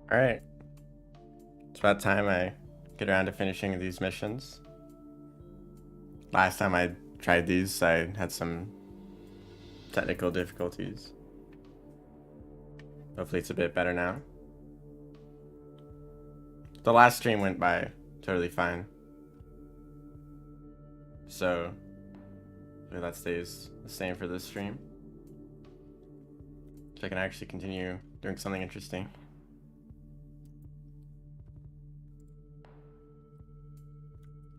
Alright, it's about time I get around to finishing these missions. Last time I tried these, I had some technical difficulties. Hopefully it's a bit better now. The last stream went by totally fine. So, hopefully that stays the same for this stream. So I can actually continue doing something interesting.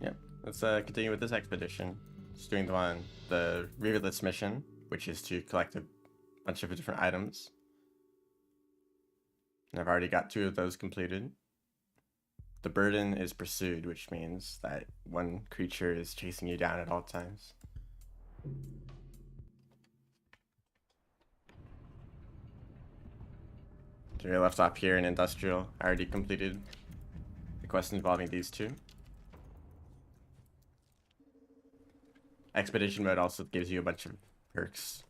Yep, let's continue with this expedition. Just doing the Riverless mission, which is to collect a bunch of different items. And I've already got 2 of those completed. The burden is pursued, which means that one creature is chasing you down at all times. So we left off here in Industrial. I already completed the quest involving these 2. Expedition mode also gives you a bunch of perks.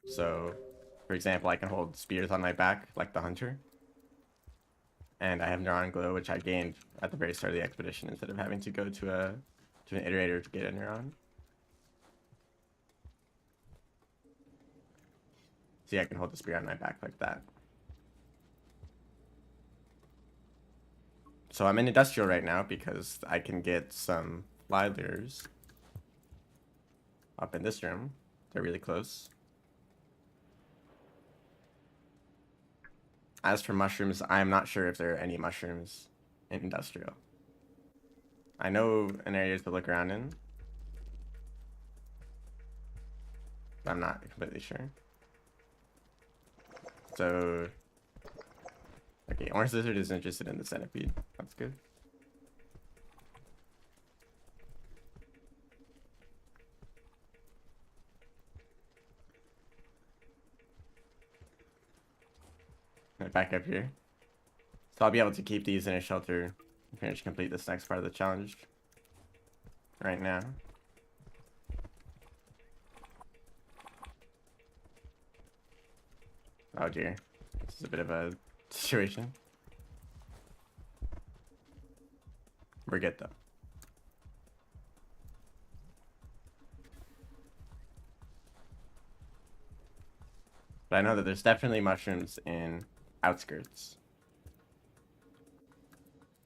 So, for example, I can hold spears on my back, like the hunter. And I have Neuron Glow, which I gained at the very start of the expedition instead of having to go to an iterator to get a Neuron. See, I can hold the spear on my back like that. So I'm in Industrial right now because I can get some fly lures up in this room. They're really close. As for mushrooms, I'm not sure if there are any mushrooms in Industrial. I know an area to look around in, but I'm not completely sure. So, okay, Orange Lizard is interested in the centipede. That's good. Back up here. So I'll be able to keep these in a shelter and finish complete this next part of the challenge right now. Oh dear. This is a bit of a situation. We're good though. But I know that there's definitely mushrooms in Outskirts.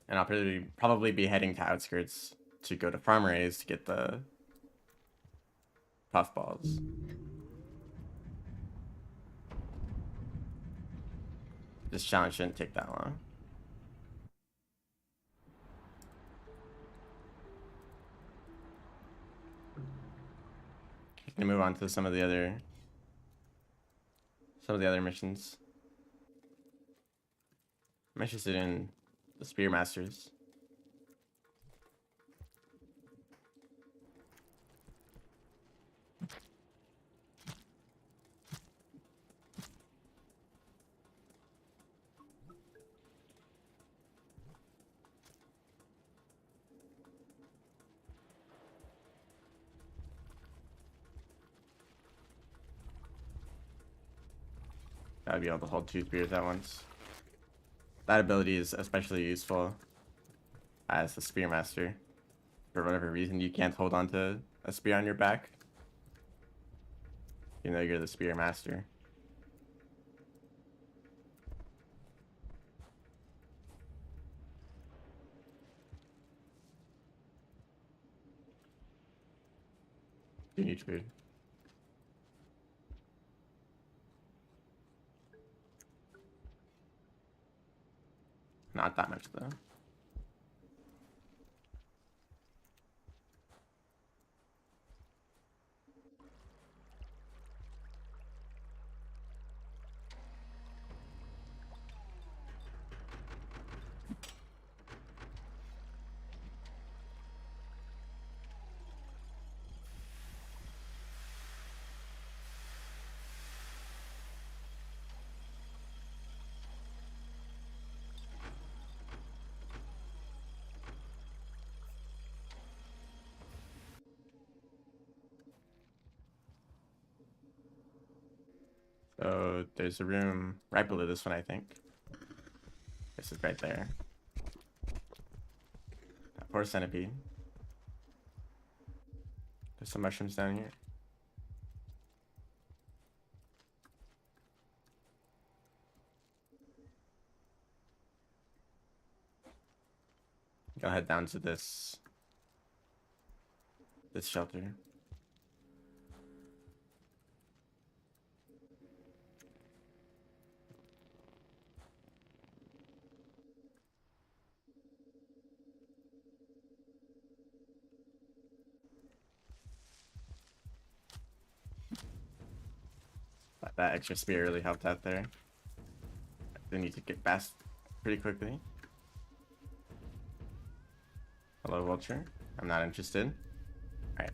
And I'll probably be heading to Outskirts to go to Farmerays to get the puffballs. This challenge shouldn't take that long. We can move on to some of the other missions. I'm interested in the Spearmasters. Gotta be able to hold 2 spears at once. That ability is especially useful as the Spearmaster. For whatever reason, you can't hold onto a spear on your back, even though you're the Spearmaster. You need food. Not that much though. So there's a room right below this one, I think. This is right there. That poor centipede. There's some mushrooms down here. I'll head down to this shelter. That extra spear really helped out there. I need to get past pretty quickly. Hello, vulture. I'm not interested. Alright.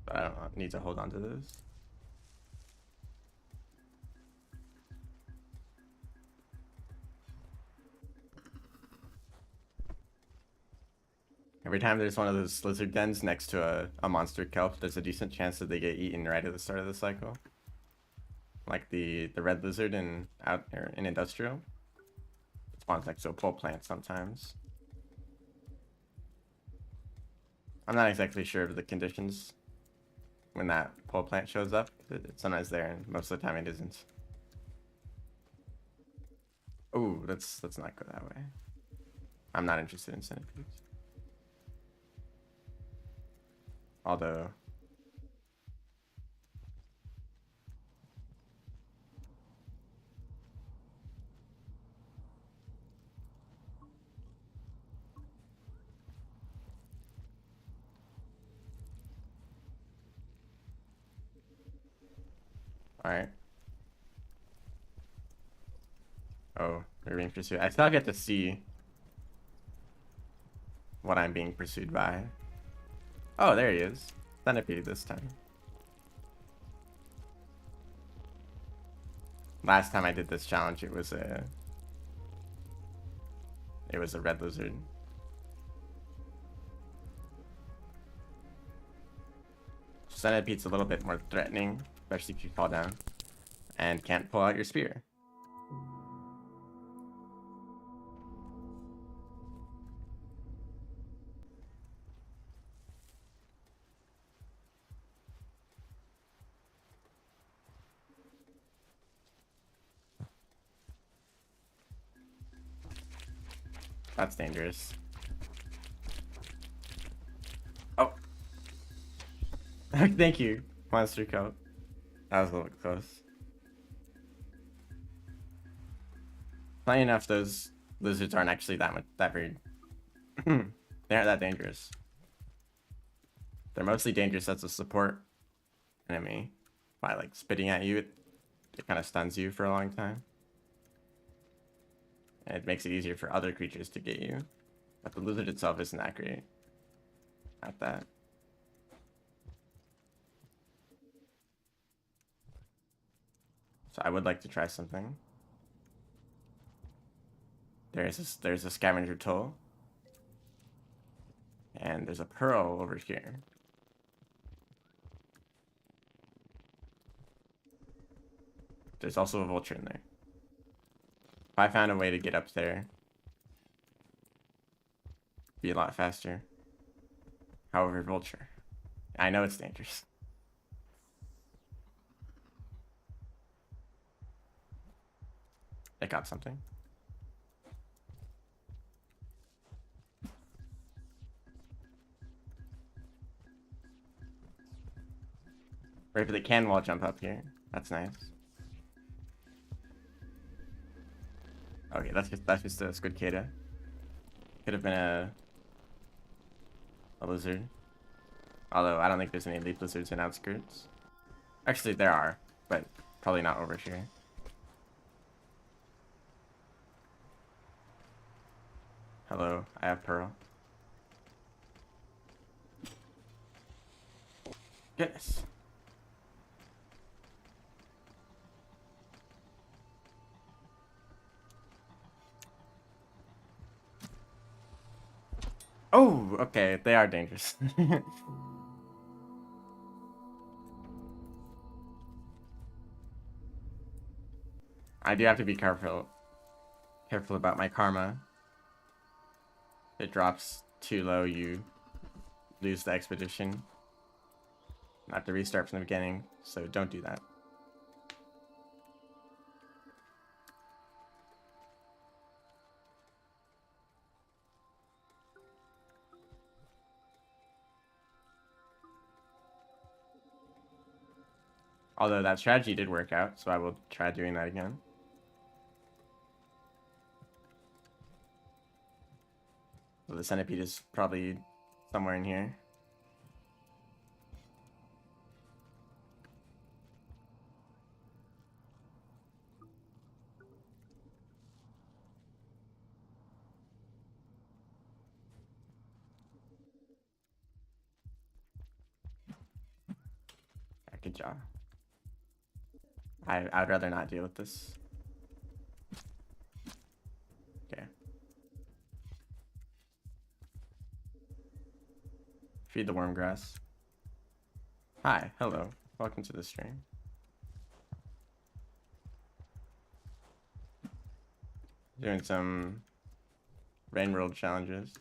But I don't need to hold on to this. Every time there's one of those lizard dens next to a monster kelp, there's a decent chance that they get eaten right at the start of the cycle. Like the red lizard in industrial. It spawns next to a pole plant sometimes. I'm not exactly sure of the conditions when that pole plant shows up. It's sometimes there, and most of the time it isn't. Oh, let's not go that way. I'm not interested in centipedes. Although alright. Oh, we're being pursued. I still get to see what I'm being pursued by. Oh, there he is. Centipede this time. Last time I did this challenge, it was a red lizard. Centipede's a little bit more threatening, especially if you fall down and can't pull out your spear. That's dangerous. Oh. Thank you, monster coat. That was a little close. Funny enough, those lizards aren't actually that very they aren't that dangerous. They're mostly dangerous as a support enemy. By like spitting at you, it kind of stuns you for a long time. And it makes it easier for other creatures to get you. But the lizard itself isn't that great at that. So I would like to try something. There's a scavenger toll. And there's a pearl over here. There's also a vulture in there. If I found a way to get up there, it'd be a lot faster. However, vulture. I know it's dangerous. I got something. Right, but they can wall jump up here. That's nice. Okay, that's just a squidcada. Could have been a lizard. Although I don't think there's any leaf lizards in outskirts. Actually, there are, but probably not over here. Hello, I have pearl. Goodness. Oh, okay, they are dangerous. I do have to be careful about my karma. If it drops too low, you lose the expedition. I have to restart from the beginning, so don't do that. Although that strategy did work out, so I will try doing that again. So the centipede is probably somewhere in here. Yeah, good job. I'd rather not deal with this. Okay. Feed the worm grass. Hi, hello. Welcome to the stream. Doing some Rain World challenges.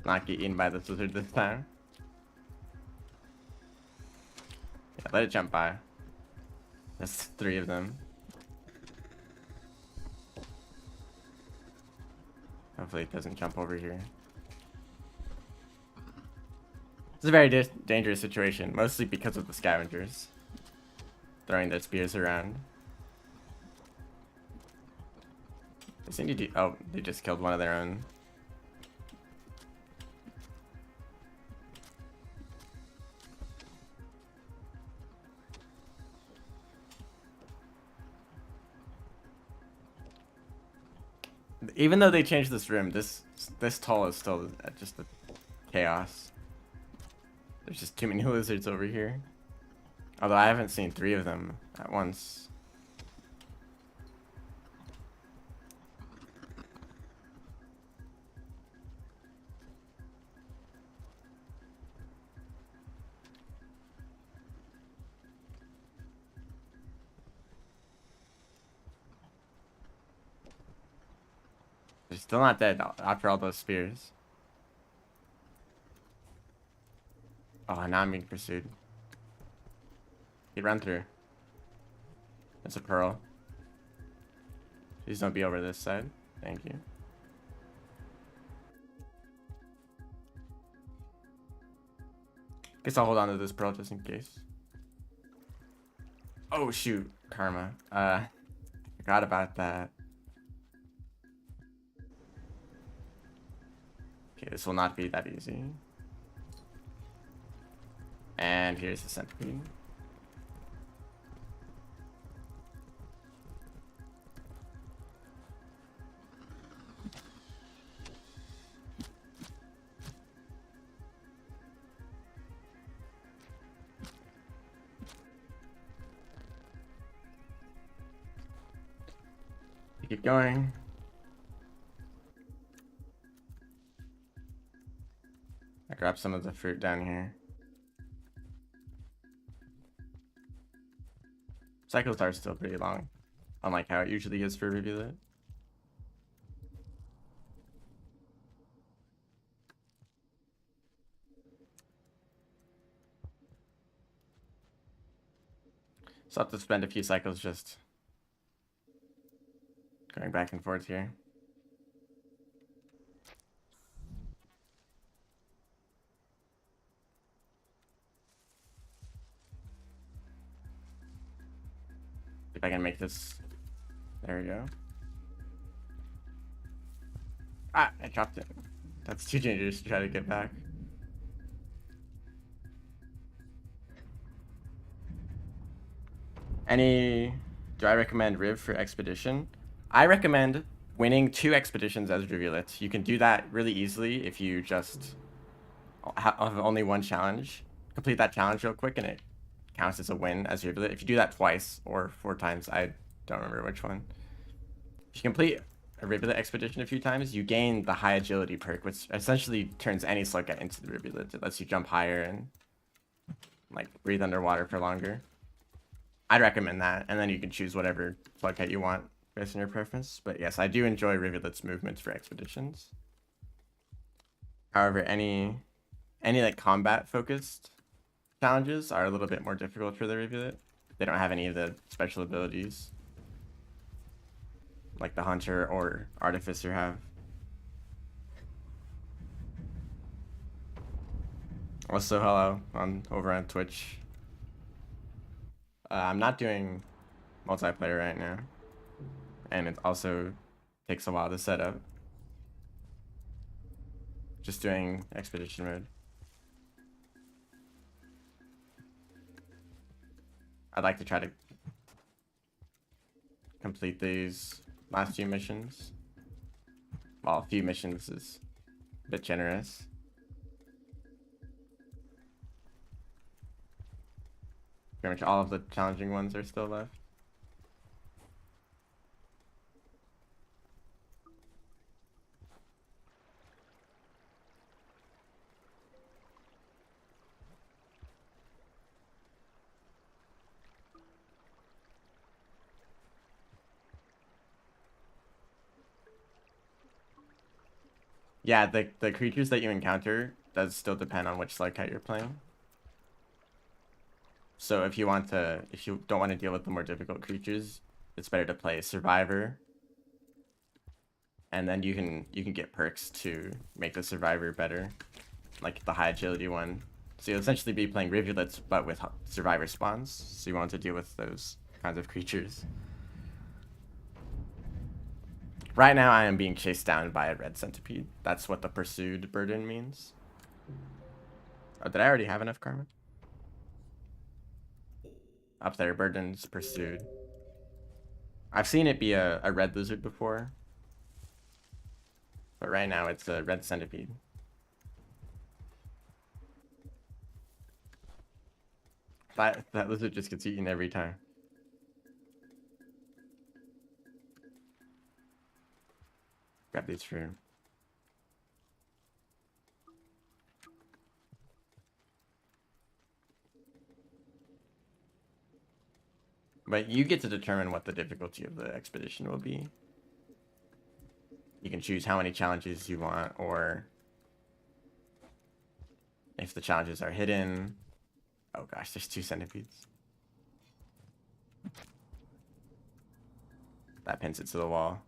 Not get eaten by the lizard this time. Yeah, let it jump by. That's 3 of them. Hopefully it doesn't jump over here. It's a very dangerous situation, mostly because of the scavengers throwing their spears around. They seem to do. Oh, they just killed one of their own. Even though they changed this room, this toll is still just a chaos. There's just too many lizards over here. Although I haven't seen 3 of them at once. They're still not dead after all those spears. Oh, now I'm being pursued. He run through. That's a pearl. Please don't be over this side. Thank you. Guess I'll hold on to this pearl just in case. Oh shoot, karma. Forgot about that. Okay, this will not be that easy. And here's the centipede. Keep going. I grabbed some of the fruit down here. Cycles are still pretty long, unlike how it usually is for Rivulet. So I'll have to spend a few cycles just going back and forth here. If I can make this. There we go. Ah, I dropped it. That's too dangerous to try to get back. Do I recommend Riv for Expedition? I recommend winning 2 expeditions as rivulets. You can do that really easily if you just have only 1 challenge. Complete that challenge real quick and it counts as a win as rivulet. If you do that twice or 4 times, I don't remember which one. If you complete a rivulet expedition a few times, you gain the high agility perk, which essentially turns any slugcat into the rivulet. It lets you jump higher and like breathe underwater for longer. I'd recommend that, and then you can choose whatever slugcat you want based on your preference. But yes, I do enjoy rivulets movements for expeditions. However, any like combat focused challenges are a little bit more difficult for the rivulet. They don't have any of the special abilities like the hunter or artificer have. Also, hello over on Twitch. I'm not doing multiplayer right now, and it also takes a while to set up. Just doing expedition mode. I'd like to try to complete these last few missions. Well, a few missions is a bit generous. Pretty much all of the challenging ones are still left. Yeah, the creatures that you encounter does still depend on which slugcat you're playing. So if you don't want to deal with the more difficult creatures, it's better to play Survivor. And then you can get perks to make the Survivor better, like the high agility one. So you'll essentially be playing rivulets, but with Survivor spawns. So you want to deal with those kinds of creatures. Right now, I am being chased down by a red centipede. That's what the pursued burden means. Oh, did I already have enough karma? Up there, burden's pursued. I've seen it be a red lizard before, but right now it's a red centipede. That lizard just gets eaten every time. Grab these for him. But you get to determine what the difficulty of the expedition will be. You can choose how many challenges you want, or if the challenges are hidden. Oh gosh, there's 2 centipedes. That pins it to the wall.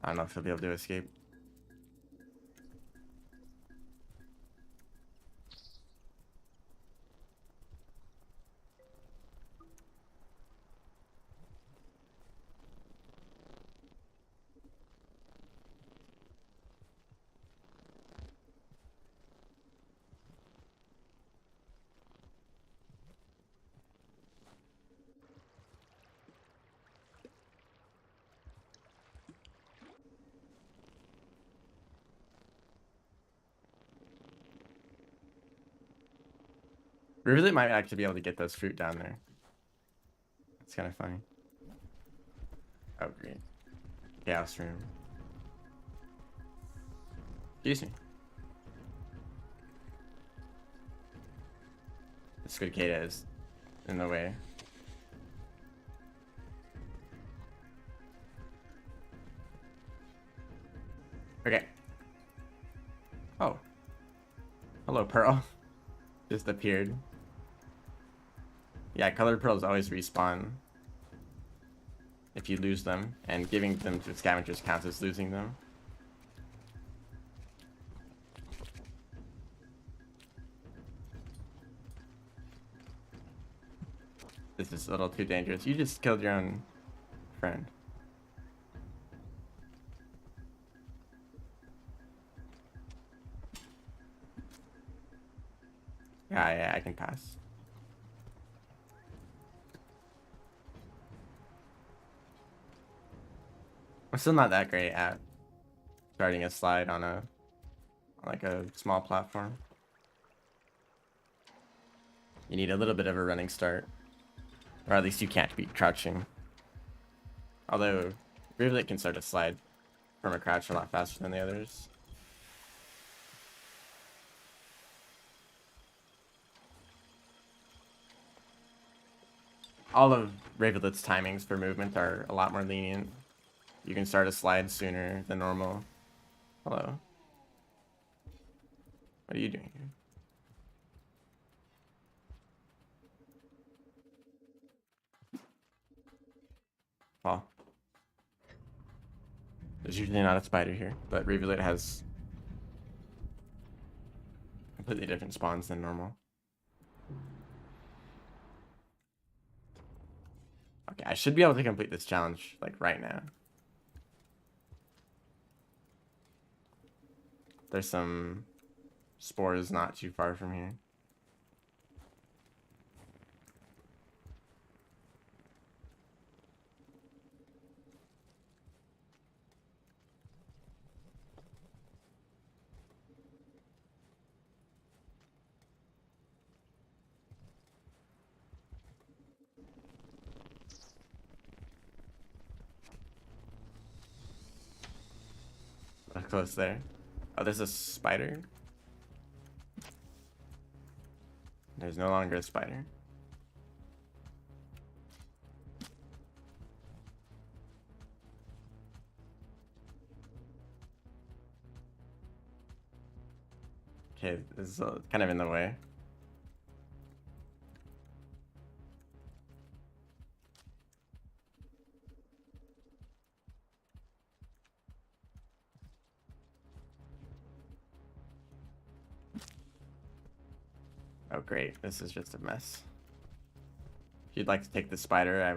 I don't know if he'll be able to escape. Rivulet might actually be able to get those fruit down there. It's kind of funny. Oh, great. Chaos room. Excuse me. The Squidcada is in the way. Okay. Oh. Hello, Pearl. Just appeared. Yeah, colored pearls always respawn if you lose them, and giving them to scavengers counts as losing them. This is a little too dangerous. You just killed your own friend. Yeah, I can pass. I'm still not that great at starting a slide on like a small platform. You need a little bit of a running start, or at least you can't be crouching. Although Rivulet can start a slide from a crouch a lot faster than the others. All of Rivulet's timings for movement are a lot more lenient. You can start a slide sooner than normal. Hello. What are you doing here? Well, there's usually not a spider here, but Rivulet has completely different spawns than normal. Okay, I should be able to complete this challenge, like, right now. There's some spores not too far from here. Close there. Oh, there's a spider. There's no longer a spider. Okay, this is kind of in the way. Oh great, this is just a mess. If you'd like to take the spider, I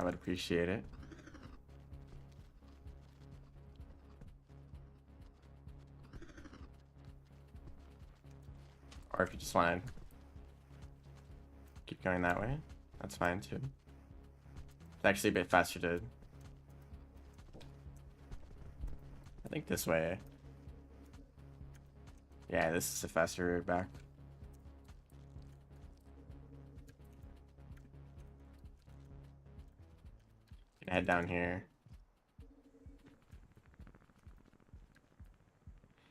would appreciate it. Or if you just want to keep going that way, that's fine too. It's actually a bit faster to, I think, this way. Yeah, this is a faster route back. Head down here.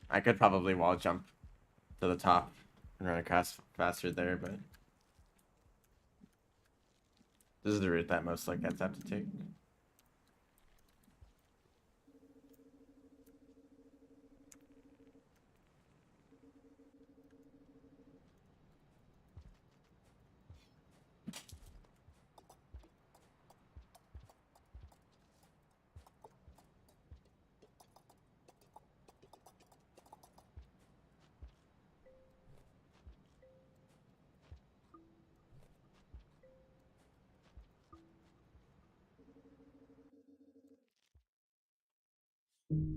I could probably wall jump to the top and run across faster there, but this is the route that most like guys have to take.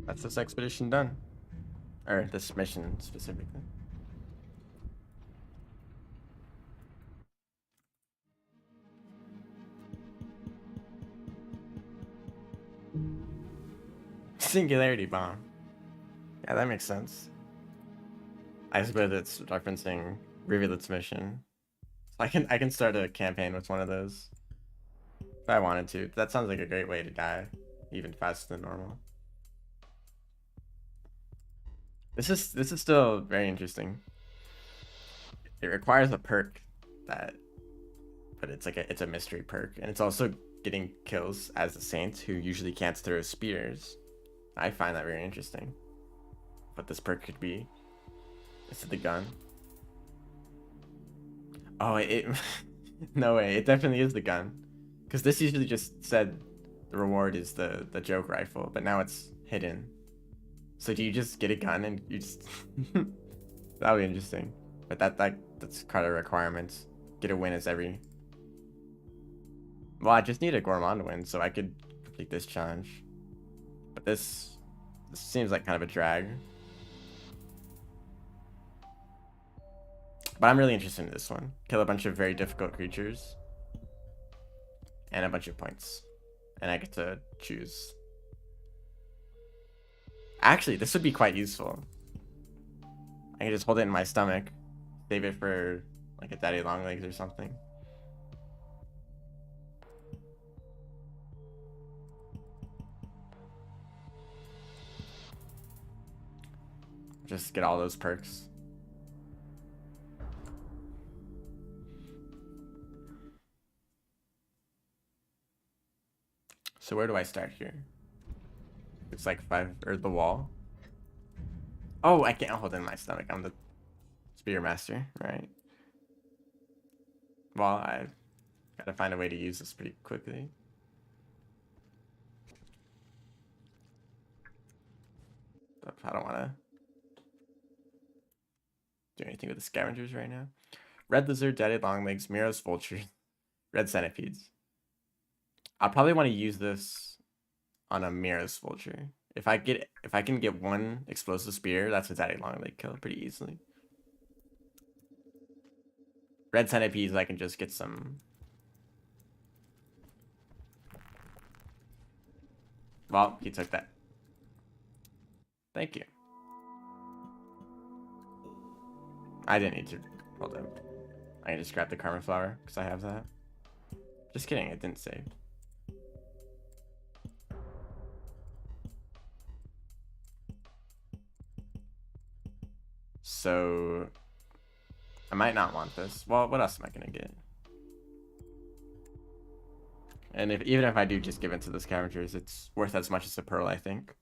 That's this expedition done. Or this mission specifically. Singularity bomb. Yeah, that makes sense. I suppose it's referencing Rivulet's mission. I can start a campaign with one of those if I wanted to. That sounds like a great way to die, even faster than normal. This is still very interesting. It requires a perk that, but it's a mystery perk, and it's also getting kills as a saint who usually can't throw spears. I find that very interesting. What this perk could be. Is it the gun? Oh, it no way. It definitely is the gun, because this usually just said the reward is the joke rifle, but now it's hidden. So do you just get a gun and you just that would be interesting. But that's kind of requirements. Get a win as every. Well, I just need a Gourmand win, so I could complete this challenge. But this seems like kind of a drag. But I'm really interested in this one. Kill a bunch of very difficult creatures. And a bunch of points. And I get to choose Actually, this would be quite useful. I can just hold it in my stomach, save it for like a daddy long legs or something. Just get all those perks. So where do I start here? It's like 5 or the wall. Oh, I can't hold it in my stomach. I'm the spear master, right? Well, I gotta find a way to use this pretty quickly. But I don't want to do anything with the scavengers right now. Red lizard, daddy long legs, Miros vulture, red centipedes. I'll probably want to use this on a Miros vulture. If I can get one explosive spear, that's a daddy long leg kill pretty easily. Red centipedes, I can just get some. Well, he took that. Thank you. I didn't need to. Hold up. I can just grab the karma flower because I have that. Just kidding, it didn't save. So I might not want this. Well, what else am I gonna get? And even if I do just give it to the scavengers, it's worth as much as a pearl, I think.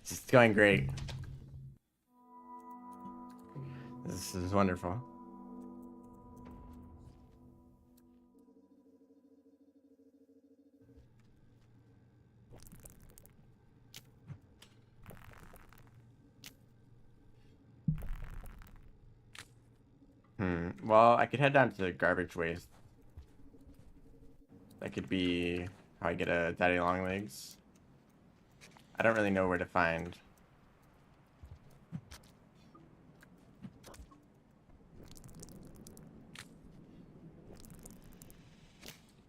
It's going great. This is wonderful. Well, I could head down to garbage waste. That could be how I get a daddy long legs. I don't really know where to find.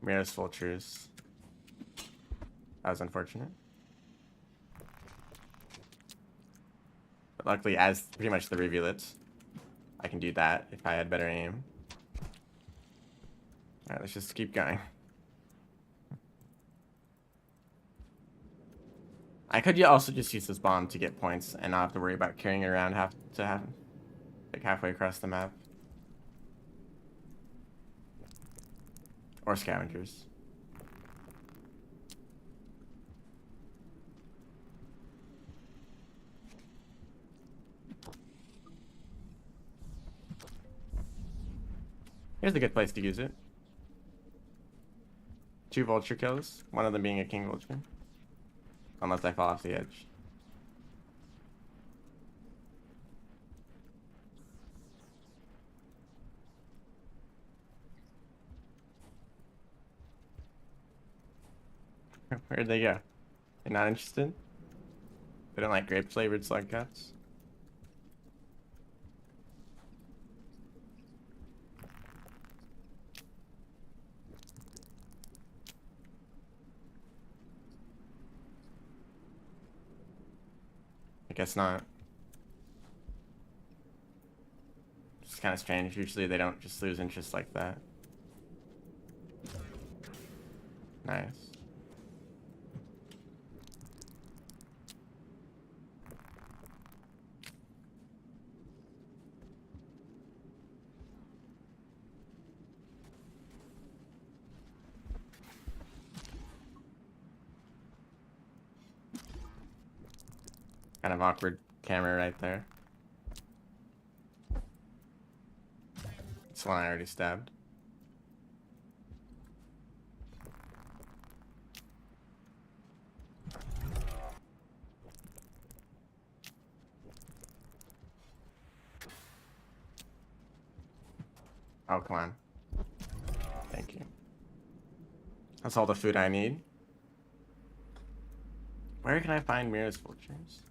Miros vultures. That was unfortunate. But luckily, as pretty much the rivulets, I can do that if I had better aim. Alright, let's just keep going. I could also just use this bomb to get points and not have to worry about carrying it around like halfway across the map. Or scavengers. Here's a good place to use it. 2 vulture kills, one of them being a king vulture. Unless I fall off the edge. Where'd they go? They're not interested? They don't like grape flavored slug cuts? I guess not. It's kind of strange. Usually they don't just lose interest like that. Nice. Kind of awkward camera right there. It's one I already stabbed. Oh, come on. Thank you. That's all the food I need. Where can I find Mira's Vultures?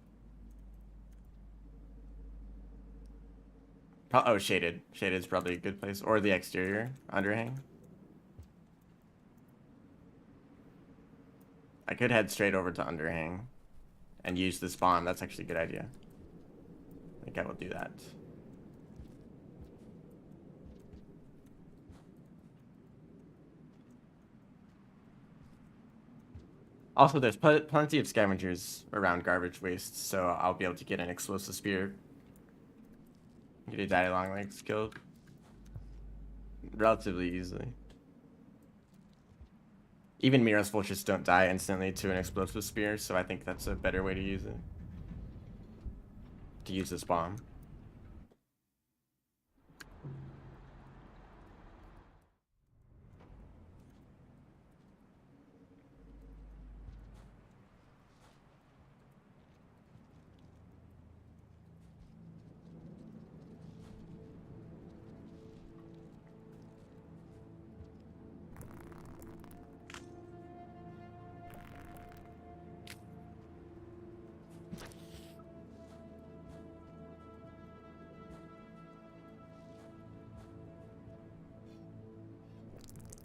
Oh, Shaded. Shaded's probably a good place. Or the exterior. Underhang. I could head straight over to Underhang and use the spawn. That's actually a good idea. I think I will do that. Also, there's plenty of scavengers around garbage waste, so I'll be able to get an explosive spear. Get a daddy long legs killed relatively easily. Even Mira's Vultures don't die instantly to an explosive spear, so I think that's a better way to use it. To use this bomb.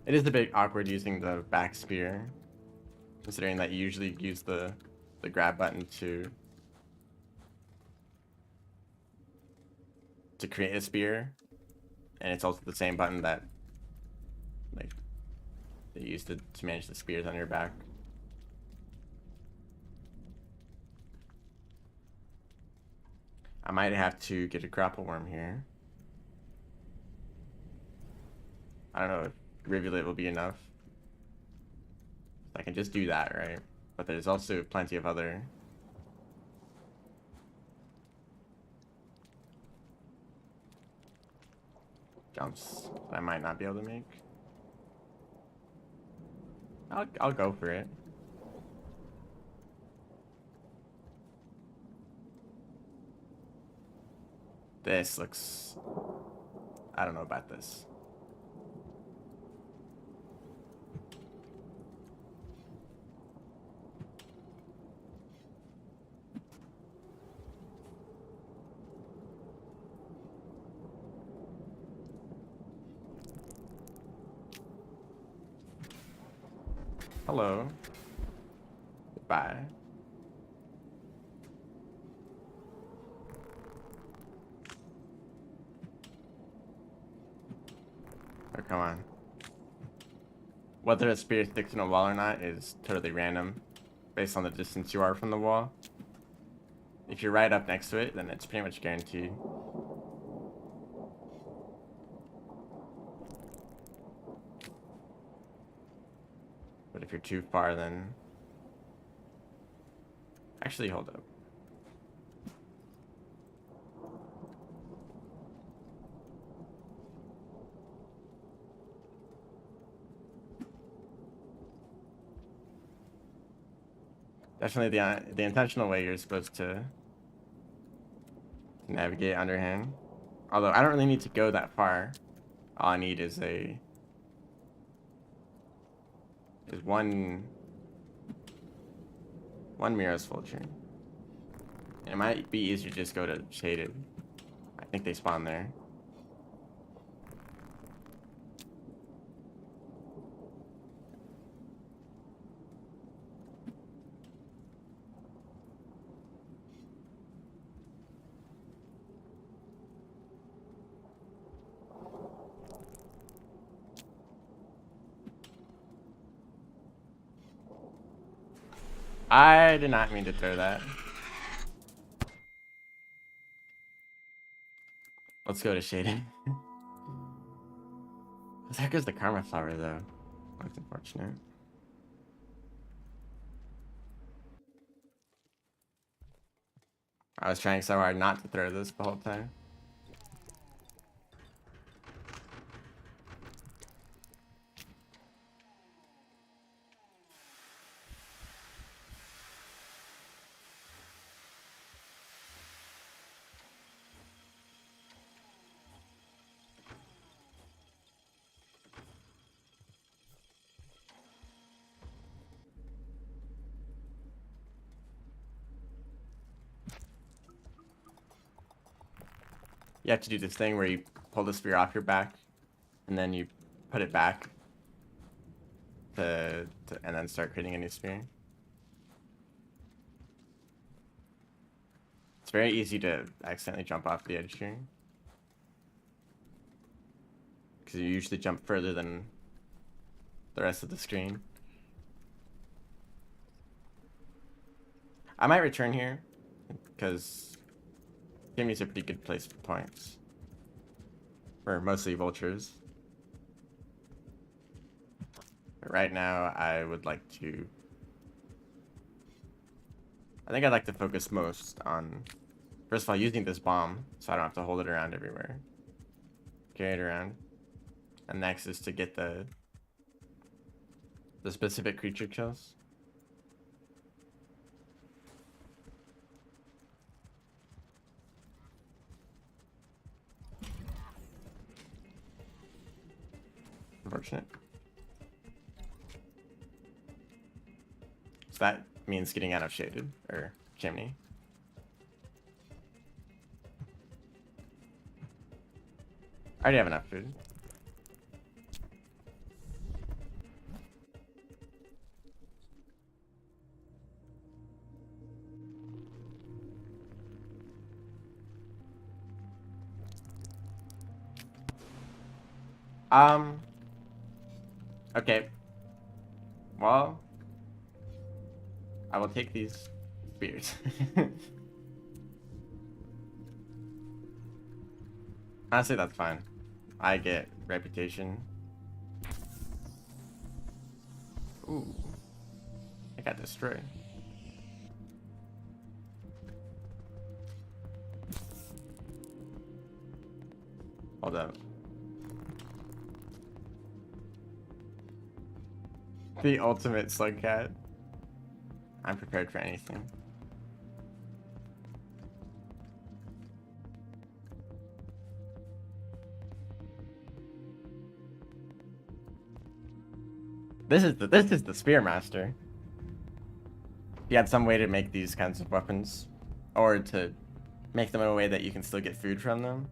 It is a bit awkward using the back spear, considering that you usually use the grab button to create a spear, and it's also the same button that like they use to manage the spears on your back. I might have to get a grapple worm here. I don't know if Rivulet will be enough. I can just do that, right? But there's also plenty of other jumps that I might not be able to make. I'll go for it. This looks... I don't know about this. Hello. Goodbye. Oh, come on. Whether a spear sticks in a wall or not is totally random, based on the distance you are from the wall. If you're right up next to it, then it's pretty much guaranteed. But if you're too far, then... Actually, hold up. Definitely the intentional way you're supposed to navigate underhand. Although I don't really need to go that far. All I need is one Mira's Vulture. It might be easier to just go to Shaded. I think they spawn there. I did not mean to throw that. Let's go to Shaded. There goes the Karma Flower, though. That's unfortunate. I was trying so hard not to throw this the whole time. you have to do this thing where you pull the spear off your back, and then you put it back and then start creating a new spear. It's very easy to accidentally jump off the edge here, because you usually jump further than the rest of the screen. I might return here, because Chimney's a pretty good place for points. For mostly vultures. But right now, I would like to... I think I'd like to focus most on, first of all, using this bomb, so I don't have to hold it around everywhere. Carry it around. And next is to get the specific creature kills. Unfortunate. So that means getting out of shaded, or chimney. I already have enough food. Okay. Well, I will take these spears. Honestly, that's fine. I get reputation. Ooh. I got destroyed. Hold up. The ultimate slug cat. I'm prepared for anything. This is the Spearmaster. If you had some way to make these kinds of weapons, or to make them in a way that you can still get food from them,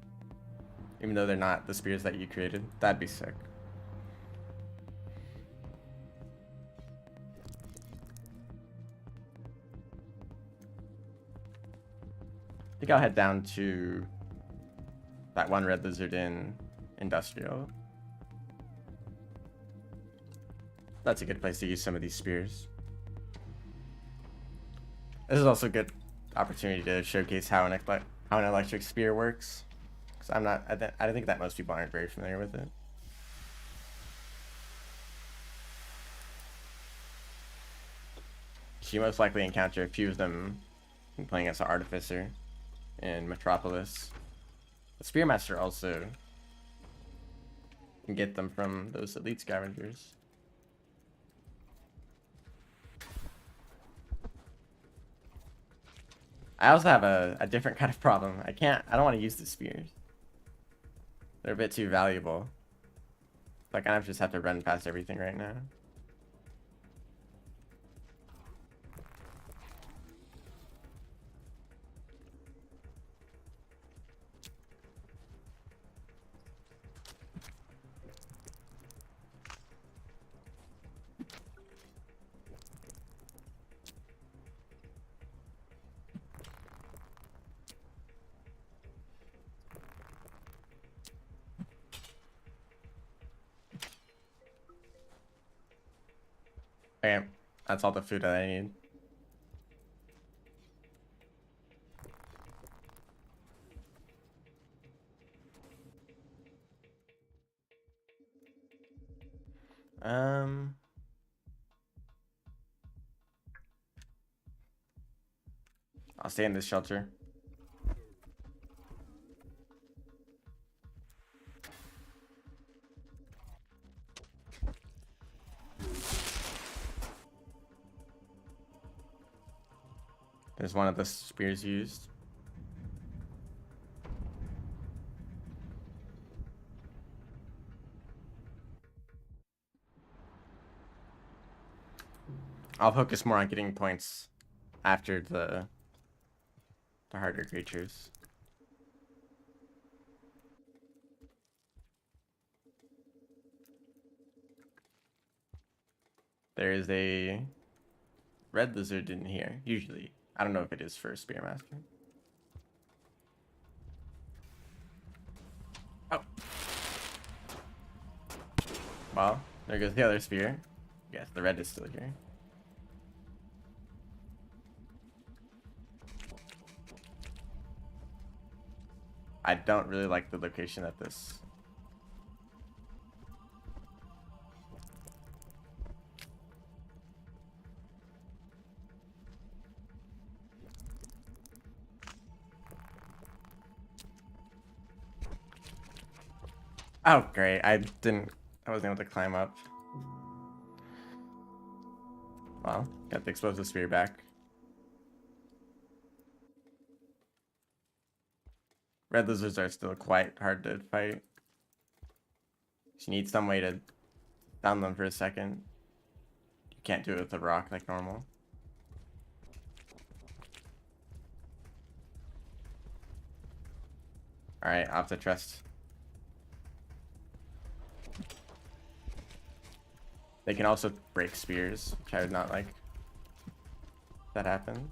even though they're not the spears that you created, that'd be sick. I think I'll head down to that one red lizard in industrial. That's a good place to use some of these spears. This is also a good opportunity to showcase how an electric spear works, because I think that most people aren't very familiar with it. You most likely encounter a few of them playing as an artificer in Metropolis. The Spearmaster also can get them from those elite scavengers. I also have a different kind of problem. I don't want to use the spears. They're a bit too valuable. I kind of just have to run past everything right now. Okay, that's all the food that I need. I'll stay in this shelter. There's one of the spears used. I'll focus more on getting points after the harder creatures. There is a red lizard in here, usually. I don't know if it is for Spearmaster. Oh. Well, there goes the other spear. Yes, the red is still here. I don't really like the location of this. Oh, great. I wasn't able to climb up. Well, got the explosive spear back. Red lizards are still quite hard to fight. You need some way to down them for a second. You can't do it with a rock like normal. Alright, I'll have to trust. They can also break spears, which I would not like. That happened.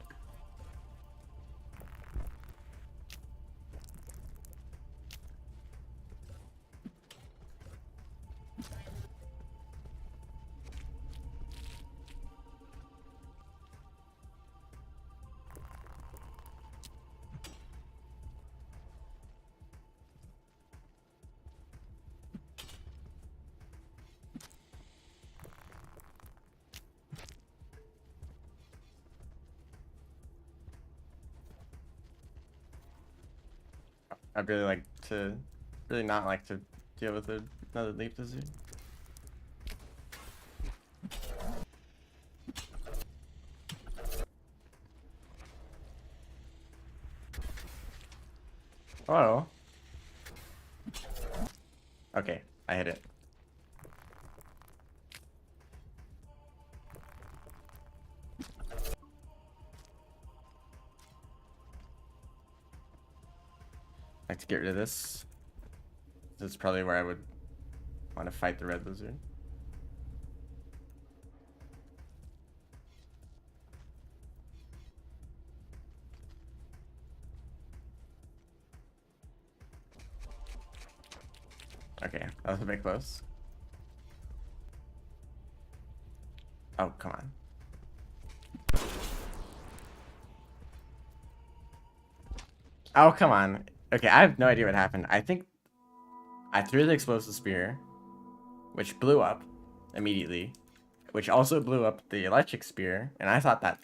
I'd really not like to deal with another leaf lizard. Oh. Okay, I hit it. Like to get rid of this. This is probably where I would want to fight the red lizard. Okay, that was a bit close. Oh, come on. Oh, come on. Okay, I have no idea what happened. I think I threw the explosive spear, which blew up immediately, which also blew up the electric spear, and I thought that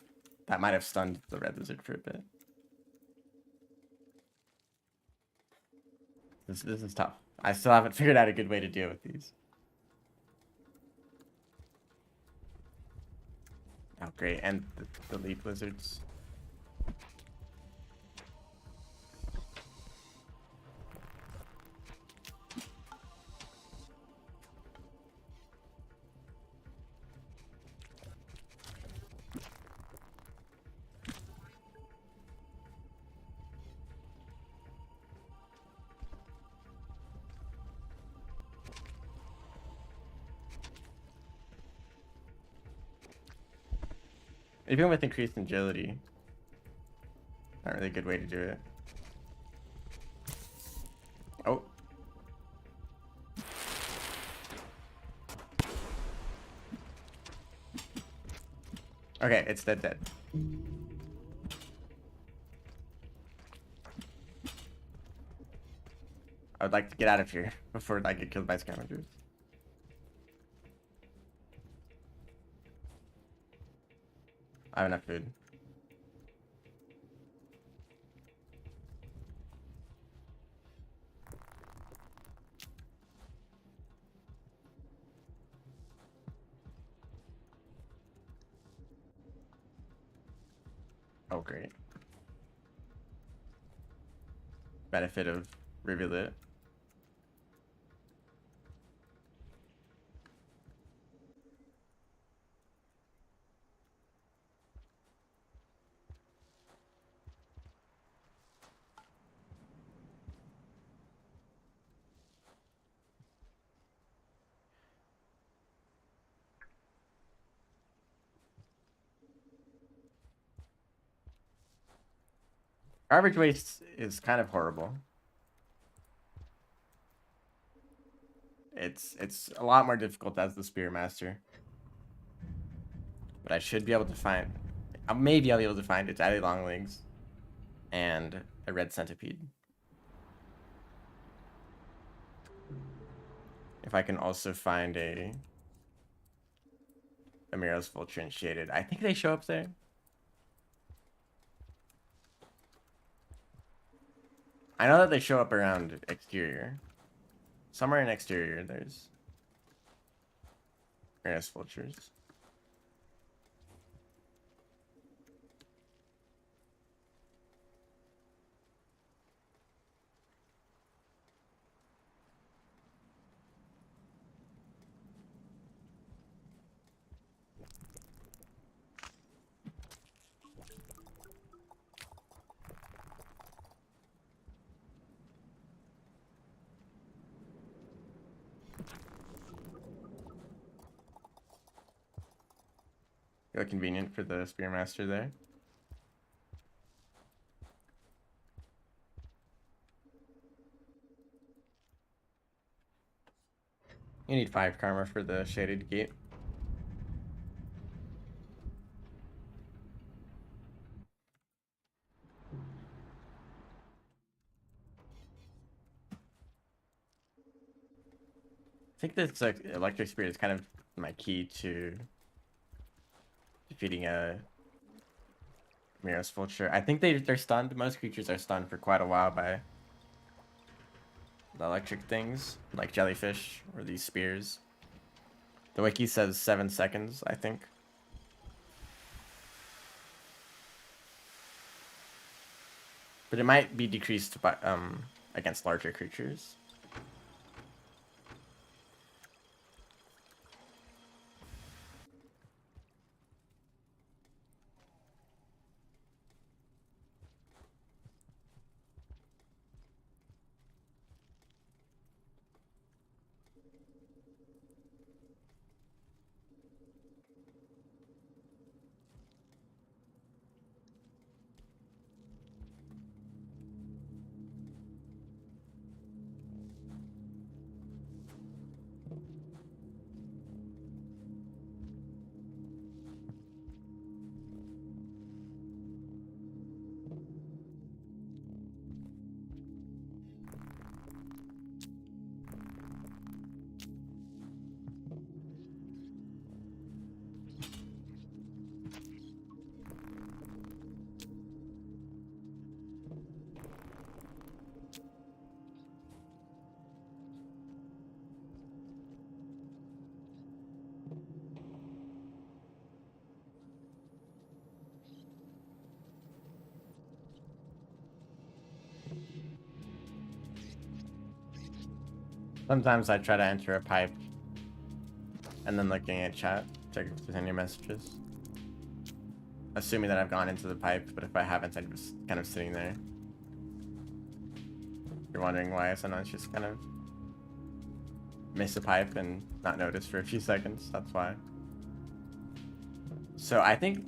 might have stunned the red lizard for a bit. This is tough. I still haven't figured out a good way to deal with these. Oh, great. And the leaf lizards. Even with increased agility, not really a good way to do it. Oh. Okay, it's dead. I would like to get out of here before I get killed by scavengers. I have enough food. Oh, great. Benefit of Rivulet. Garbage waste is kind of horrible. It's a lot more difficult as the Spear Master. But I should be able to find... maybe I'll be able to find it's Addy Longlegs and a red centipede. If I can also find a Miros Vulture and Shaded. I think they show up there. I know that they show up around exterior. Somewhere in exterior there's Miros Vultures. Feel convenient for the Spearmaster there. You need 5 karma for the Shaded Gate. I think this Electric Spirit is kind of my key to defeating a Miros Vulture. I think they're stunned. Most creatures are stunned for quite a while by the electric things, like jellyfish or these spears. The wiki says 7 seconds, I think. But it might be decreased by against larger creatures. Sometimes I try to enter a pipe and then looking at chat, check if there's any messages. Assuming that I've gone into the pipe, but if I haven't, I'm just kind of sitting there. You're wondering why I sometimes just kind of miss a pipe and not notice for a few seconds, that's why. So I think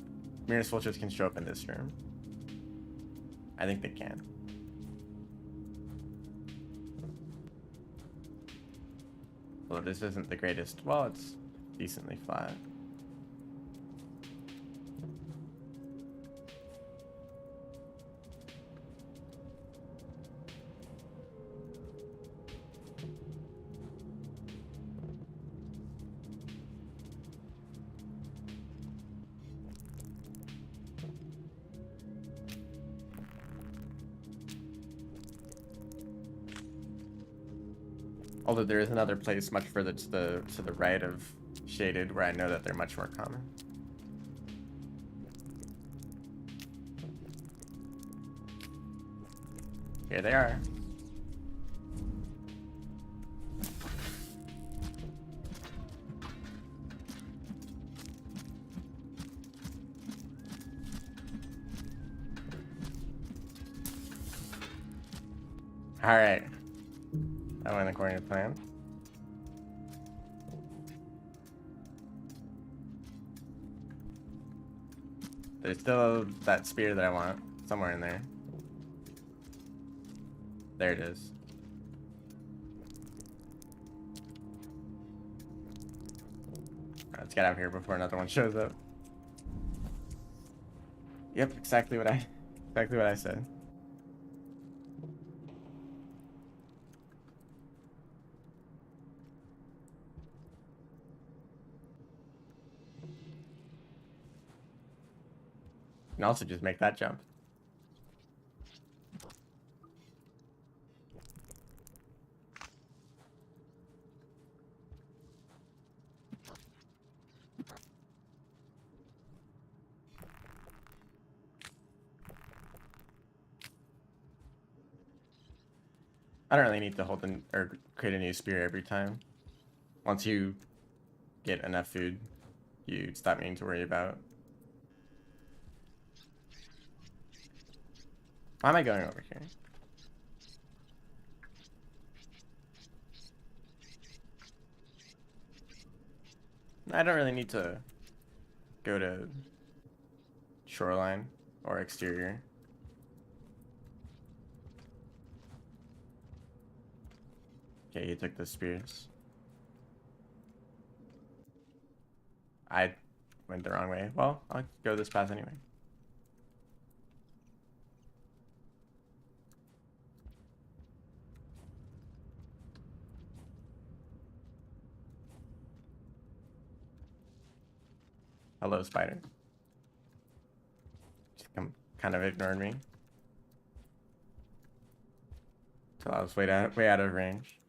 Miros Vultures can show up in this room. I think they can. Well, this isn't the greatest. Well, it's decently flat. Although there is another place much further to the right of Shaded where I know that they're much more common. Here they are. All right. That went according to plan. There's still that spear that I want somewhere in there. There it is. Let's get out of here before another one shows up. Yep, exactly what I said. You can also just make that jump. I don't really need to hold or create a new spear every time. Once you get enough food, you stop needing to worry about. Why am I going over here? I don't really need to go to shoreline or exterior. Okay, he took the spears. I went the wrong way. Well, I'll go this path anyway. Hello, spider. Just kind of ignored me. Till I was way out of range.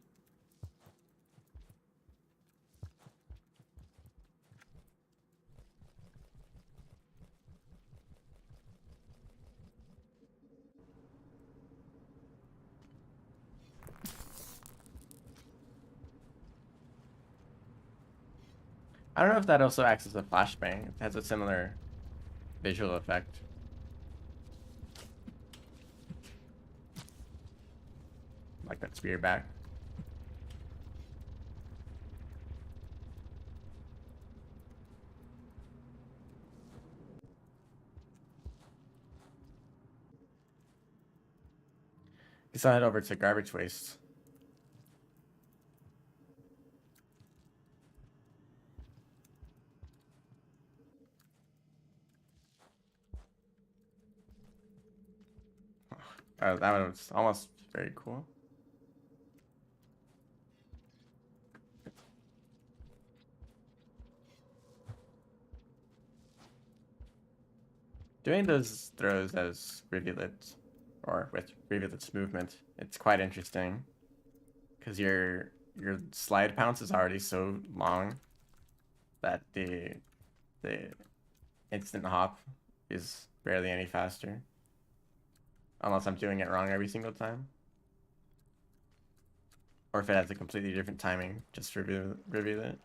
I don't know if that also acts as a flashbang. It has a similar visual effect. Like that spear back. Guess I'll head over to garbage waste. Oh, that one was almost very cool. Doing those throws as rivulets, or with rivulets movement, it's quite interesting. Because your slide pounce is already so long that the instant hop is barely any faster. Unless I'm doing it wrong every single time. Or if it has a completely different timing, just review it.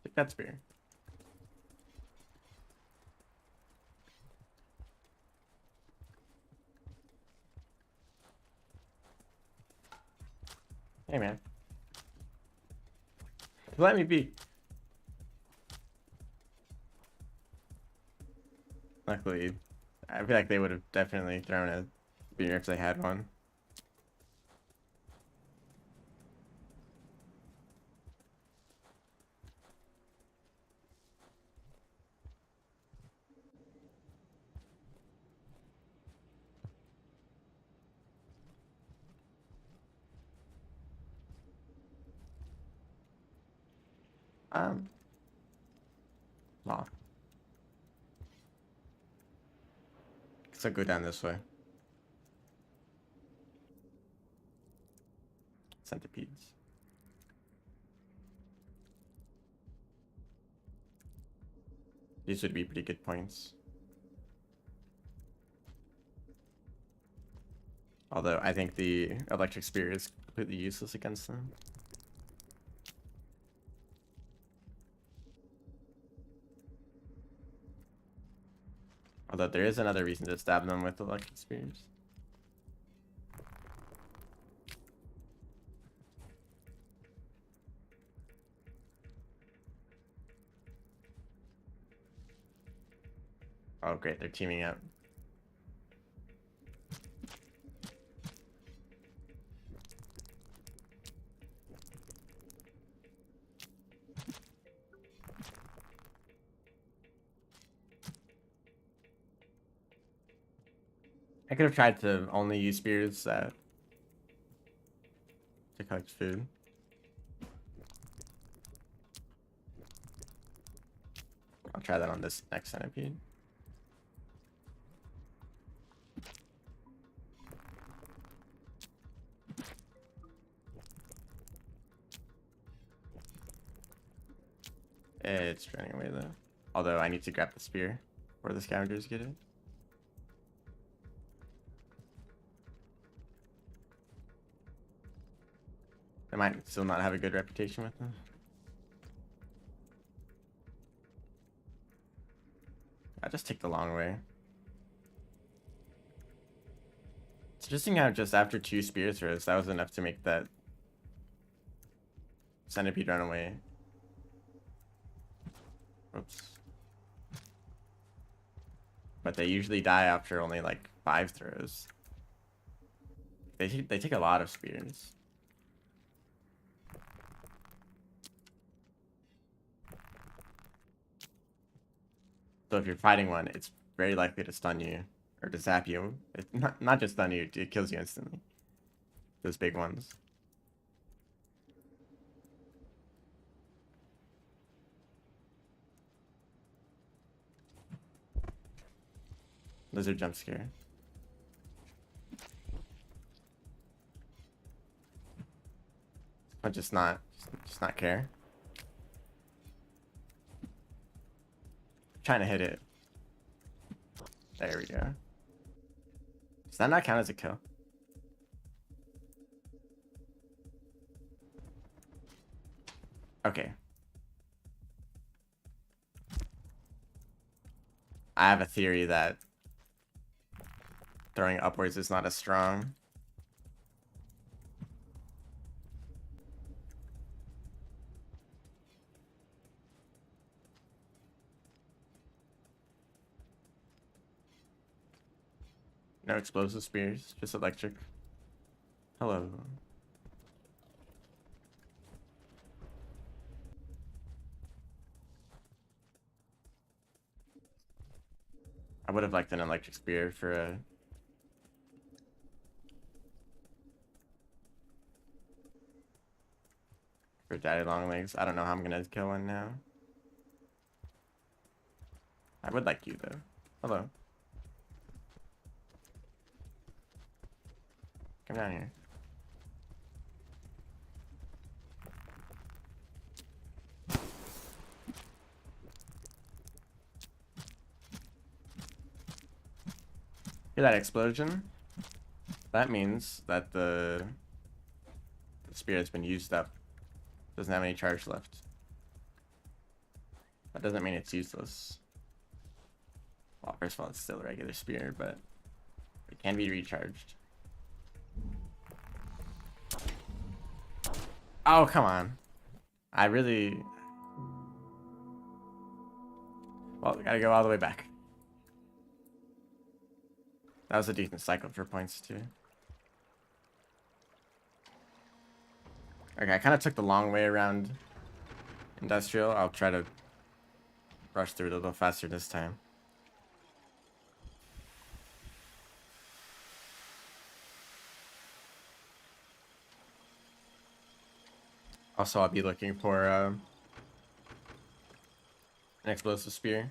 Take that spear. Hey man. Let me be. Luckily, I feel like they would have definitely thrown a spear if they had one. Um, well, so go down this way. Centipedes. These would be pretty good points. Although I think the electric spear is completely useless against them. Although there is another reason to stab them with electric spears. Oh great, they're teaming up. I could have tried to only use spears to collect food. I'll try that on this next centipede. It's running away though. Although I need to grab the spear before the scavengers get it. They might still not have a good reputation with them. I just take the long way. It's interesting how just after 2 spear throws, that was enough to make that centipede run away. Oops. But they usually die after only like 5 throws. They take a lot of spears. So if you're fighting one, it's very likely to stun you or to zap you. It, not just stun you, it kills you instantly. Those big ones. Lizard jump scare. But just not care. Trying to hit it. There we go. Does that not count as a kill? Okay. I have a theory that throwing upwards is not as strong. No explosive spears, just electric. Hello. I would have liked an electric spear for daddy long legs. I don't know how I'm gonna kill one now. I would like you though. Hello. Come down here. Hear that explosion? That means that the spear has been used up. Doesn't have any charge left. That doesn't mean it's useless. Well, first of all, it's still a regular spear, but it can be recharged. Oh, come on. I really... Well, we gotta go all the way back. That was a decent cycle for points, too. Okay, I kind of took the long way around industrial. I'll try to rush through it a little faster this time. Also, I'll be looking for An explosive spear.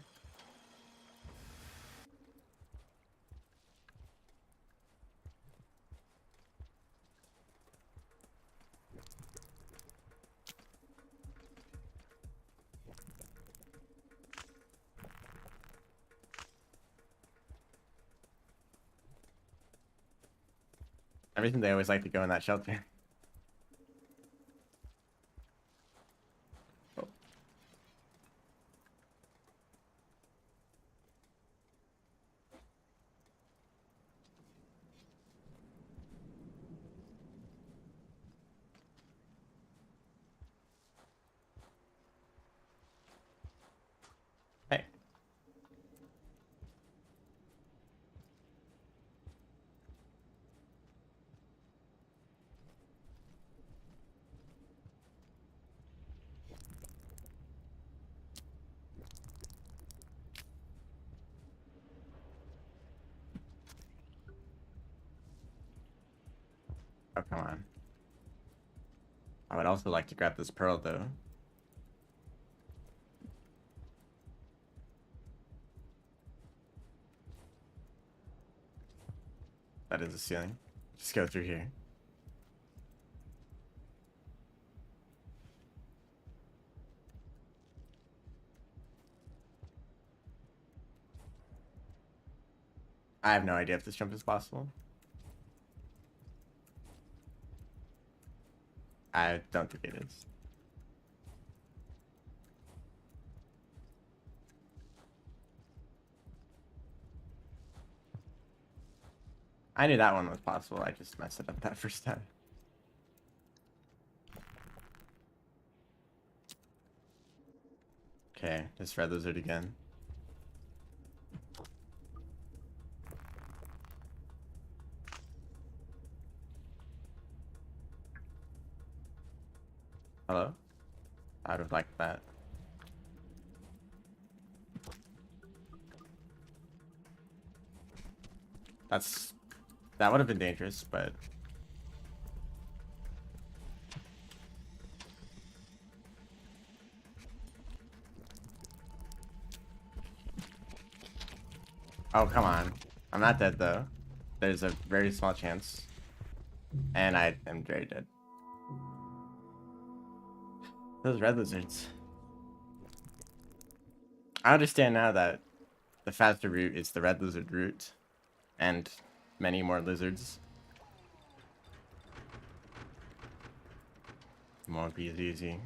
Everything they always like to go in that shelter. Oh. Hey. Oh, come on. I would also like to grab this pearl, though. That is a ceiling. Just go through here. I have no idea if this jump is possible. I don't think it is. I knew that one was possible. I just messed it up that first time. Okay, just red lizard again. Hello? I would have liked that. That would have been dangerous, but oh, come on. I'm not dead though. There's a very small chance. And I am very dead. Those red lizards. I understand now that the faster route is the red lizard route. And many more lizards. Won't be as easy.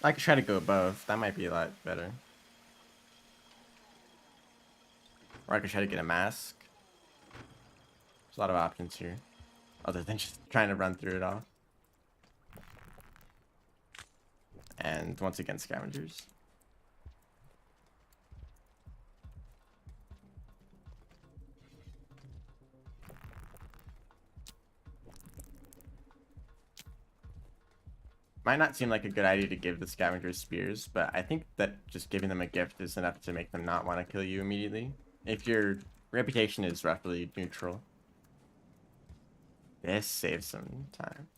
I could try to go above. That might be a lot better. Or I could try to get a mask. There's a lot of options here. Other than just trying to run through it all. And once again, scavengers. Might not seem like a good idea to give the scavengers spears, but I think that just giving them a gift is enough to make them not want to kill you immediately. If your reputation is roughly neutral. This saves some time.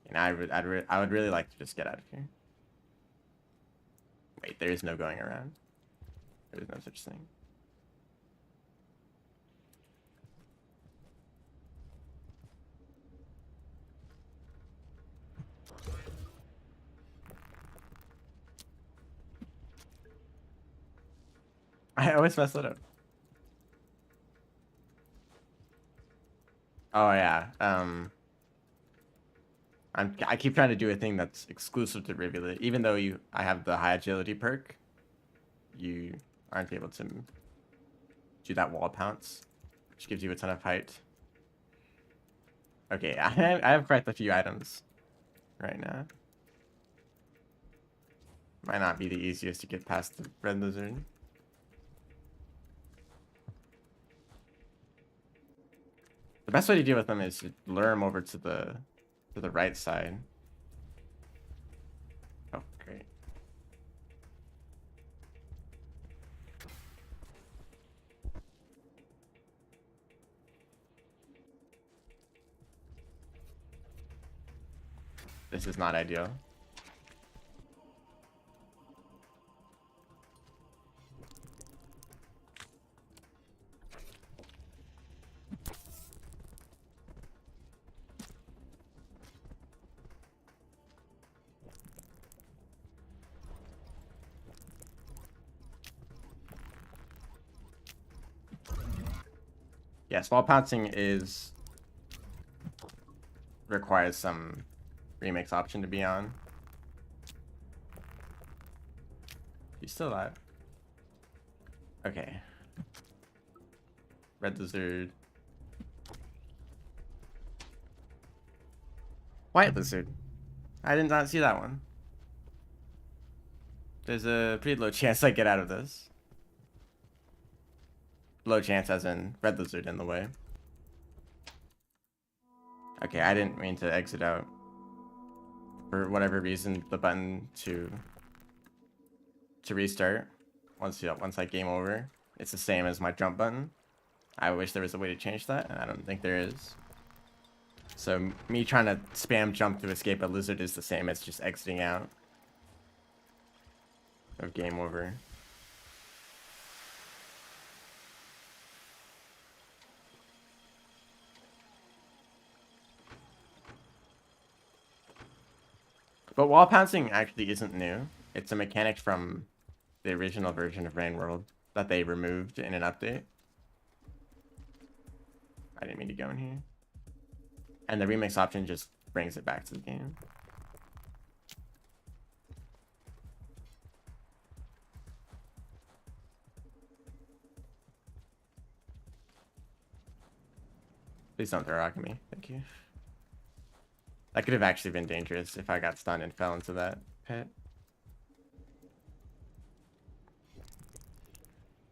And I would really like to just get out of here. Wait, there is no going around. There is no such thing. I always mess it up. Oh yeah. I keep trying to do a thing that's exclusive to Rivulet. Even though I have the high agility perk, you aren't able to do that wall pounce, which gives you a ton of height. Okay, I have quite a few items right now. Might not be the easiest to get past the red lizard. The best way to deal with them is to lure them over to the right side. Oh, great. This is not ideal. Yes, wall pouncing requires some remix option to be on. You still alive? Okay. Red lizard. White lizard. I did not see that one. There's a pretty low chance I get out of this. Low chance as in red lizard in the way. Okay, I didn't mean to exit out. For whatever reason, the button to restart once I game over, it's the same as my jump button. I wish there was a way to change that, and I don't think there is. So me trying to spam jump to escape a lizard is the same as just exiting out of game over. But wall pouncing actually isn't new. It's a mechanic from the original version of Rain World that they removed in an update. I didn't mean to go in here. And the remix option just brings it back to the game. Please don't throw rock at me. Thank you. That could have actually been dangerous if I got stunned and fell into that pit.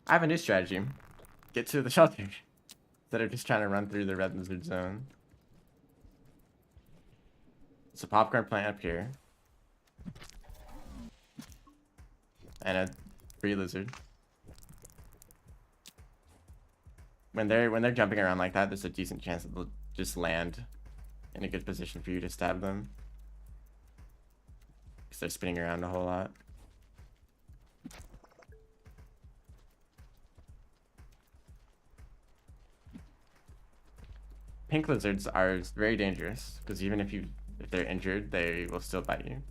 I have a new strategy. Get to the shelter. Instead of just trying to run through the red lizard zone. It's a popcorn plant up here. And a free lizard. When they're jumping around like that, there's a decent chance that they'll just land in a good position for you to stab them. Because they're spinning around a whole lot. Pink lizards are very dangerous because even if they're injured, they will still bite you.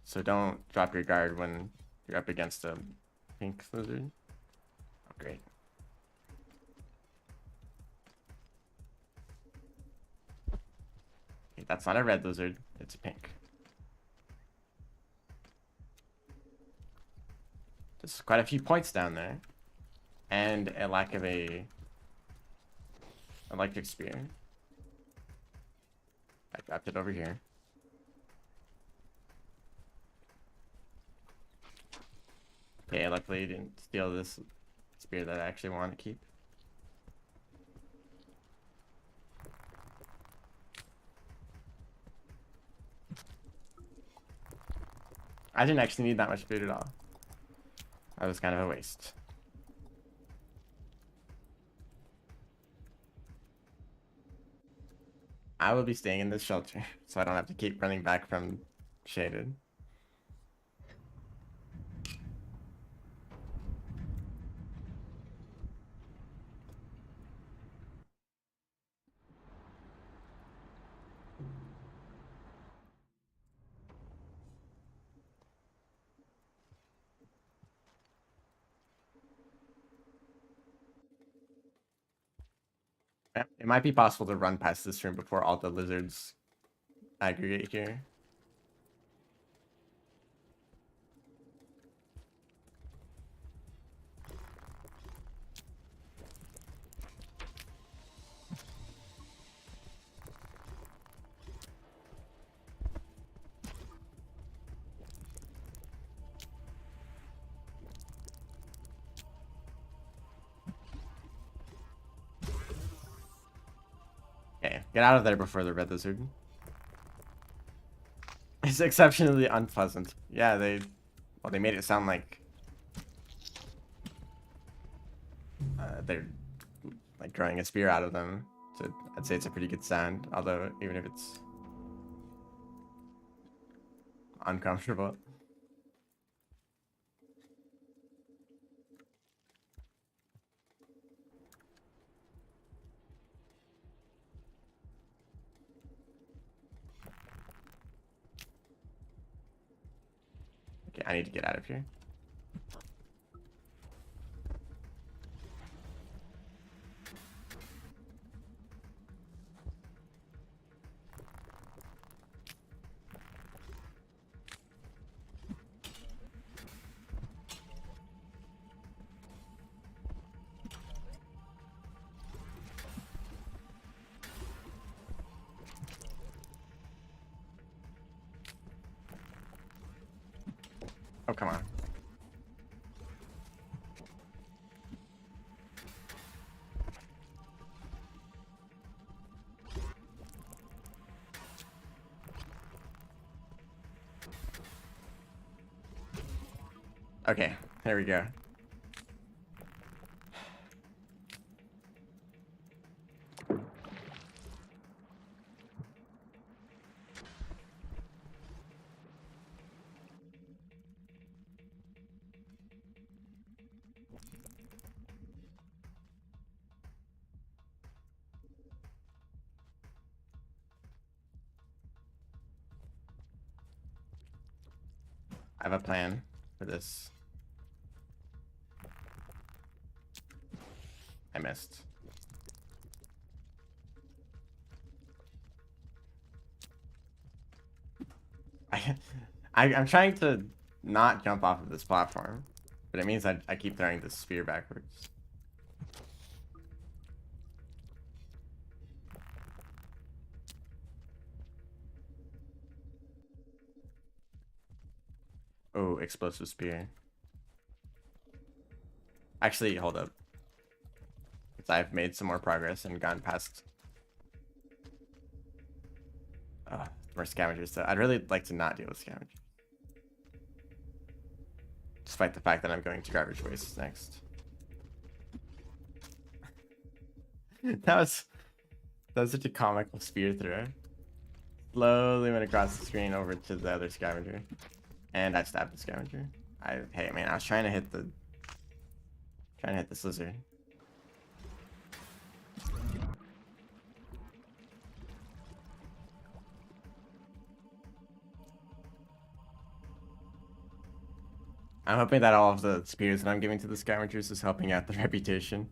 So don't drop your guard when you're up against a pink lizard. Oh, great. Okay, that's not a red lizard, it's a pink. There's quite a few points down there. And a lack of a electric spear. I dropped it over here. Okay, luckily I didn't steal this spear that I actually want to keep. I didn't actually need that much food at all. That was kind of a waste. I will be staying in this shelter, so I don't have to keep running back from shaded. It might be possible to run past this room before all the lizards aggregate here. Okay, get out of there before the red lizard. It's exceptionally unpleasant. Yeah, they made it sound like they're like drawing a spear out of them So I'd say it's a pretty good sound, although even if it's uncomfortable. Okay, I need to get out of here. Oh, come on. Okay, there we go. I have a plan for this. I missed. I'm trying to not jump off of this platform, but it means I keep throwing this spear backwards. Oh, explosive spear. Actually, hold up. Because I've made some more progress and gone past more scavengers, so I'd really like to not deal with scavengers. Despite the fact that I'm going to garbage waste next. that was such a comical spear throw. Slowly went across the screen over to the other scavenger. And I stabbed the scavenger. Hey man, I was trying to hit the lizard. I'm hoping that all of the spears that I'm giving to the scavengers is helping out the reputation.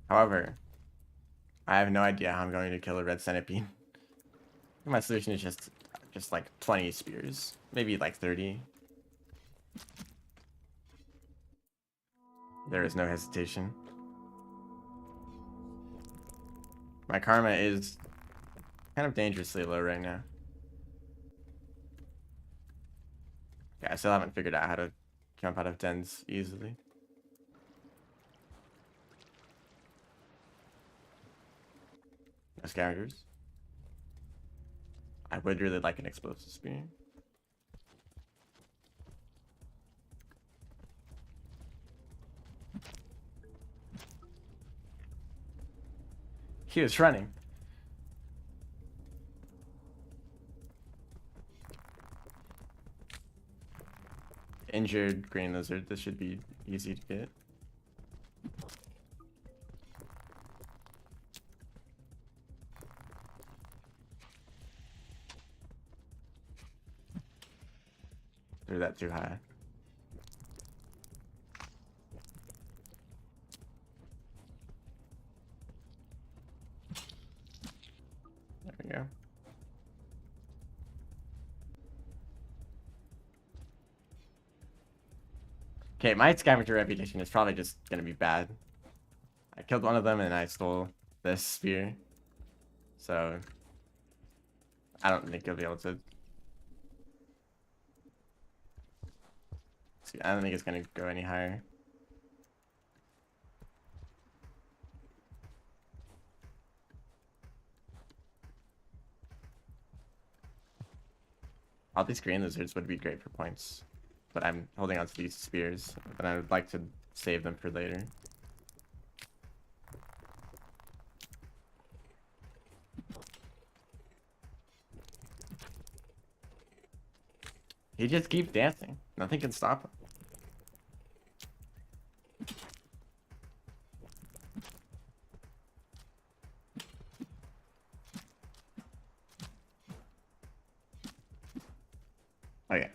However, I have no idea how I'm going to kill a red centipede. My solution is just like 20 spears, maybe like 30. There is no hesitation. My karma is kind of dangerously low right now. Yeah, I still haven't figured out how to jump out of dens easily. No scavengers. I would really like an explosive spear. He was running. Injured green lizard. This should be easy to get. Threw that too high. There we go. Okay, my scavenger reputation is probably just gonna be bad. I killed one of them and I stole this spear. So I don't think you'll be able to I don't think it's gonna go any higher. All these green lizards would be great for points, but I'm holding on to these spears, but I would like to save them for later. He just keeps dancing. Nothing can stop him. Okay.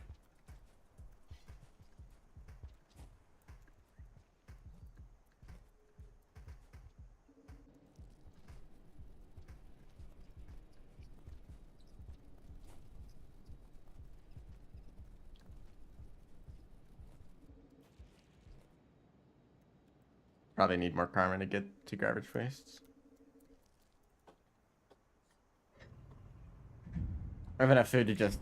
Probably need more karma to get to garbage wastes. I have enough food to just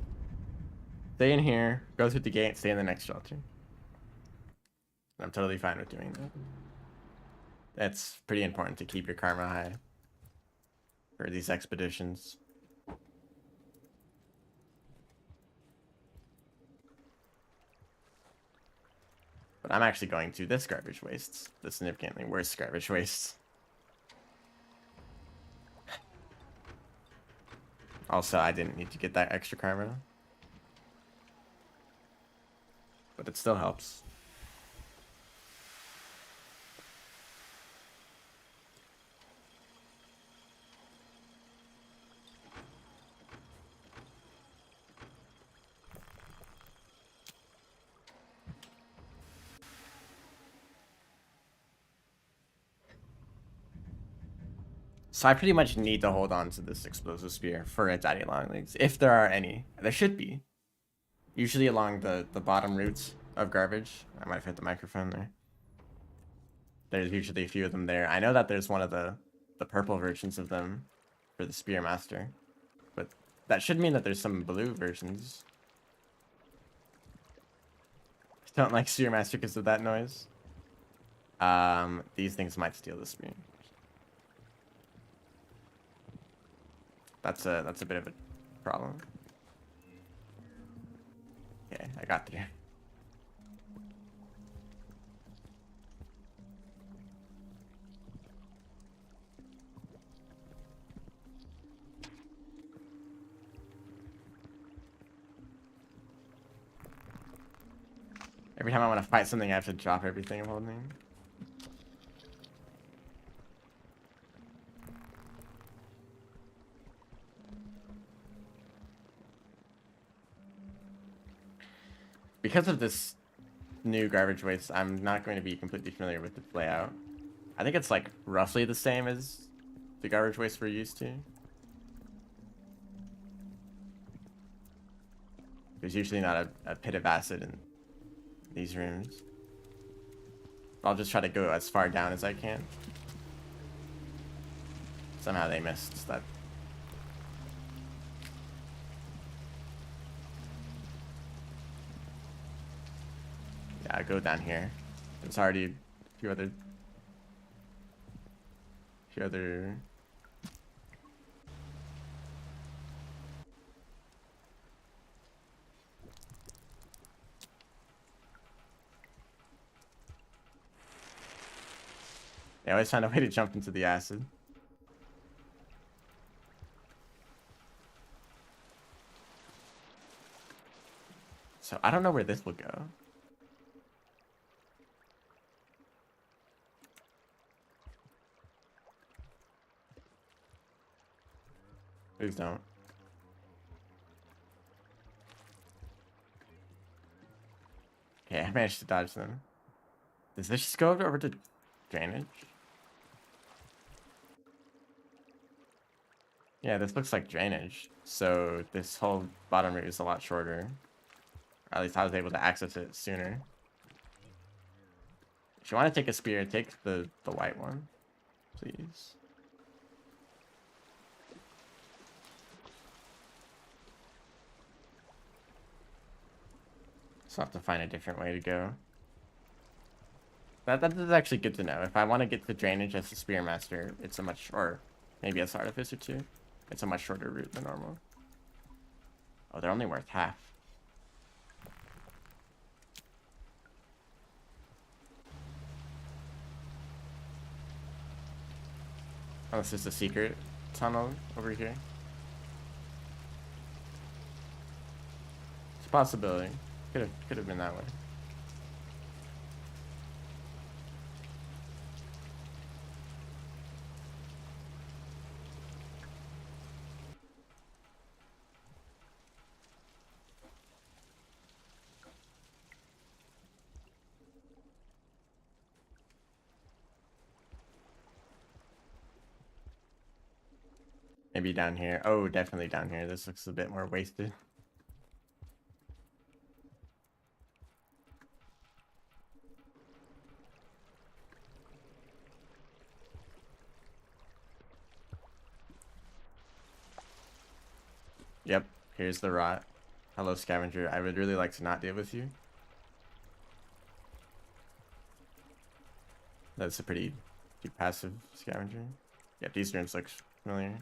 stay in here, go through the gate, stay in the next shelter. I'm totally fine with doing that. That's pretty important to keep your karma high for these expeditions. But I'm actually going to this garbage wastes, the significantly worse garbage wastes. Also, I didn't need to get that extra karma, but it still helps. So I pretty much need to hold on to this explosive spear for its daddy long legs, if there are any. There should be. Usually along the bottom routes of garbage. I might have hit the microphone there. There's usually a few of them there. I know that there's one of the purple versions of them for the Spearmaster. But that should mean that there's some blue versions. I don't like Spearmaster because of that noise. These things might steal the spear. That's a bit of a problem. Okay, I got through. Every time I want to fight something, I have to drop everything I'm holding. Because of this new garbage waste, I'm not going to be completely familiar with the layout. I think it's like roughly the same as the garbage waste we're used to. There's usually not a pit of acid in these rooms. I'll just try to go as far down as I can. Somehow they missed that. Yeah, I go down here. There's already a few other... They always find a way to jump into the acid. So I don't know where this will go. Please don't. Okay, I managed to dodge them. Does this just go over to drainage? Yeah, this looks like drainage. So this whole bottom route is a lot shorter. Or at least I was able to access it sooner. If you want to take a spear, take the white one, please. So I'll have to find a different way to go. That is actually good to know. If I want to get to drainage as a Spearmaster, it's a much, or maybe as Artificer too, it's a much shorter route than normal. Oh, they're only worth half. Oh, this is a secret tunnel over here. It's a possibility. Could have been that way. Maybe down here. Oh, definitely down here. This looks a bit more wasted. Yep, here's the rot. Hello, scavenger. I would really like to not deal with you. That's a pretty passive scavenger. Yep, these rooms look familiar.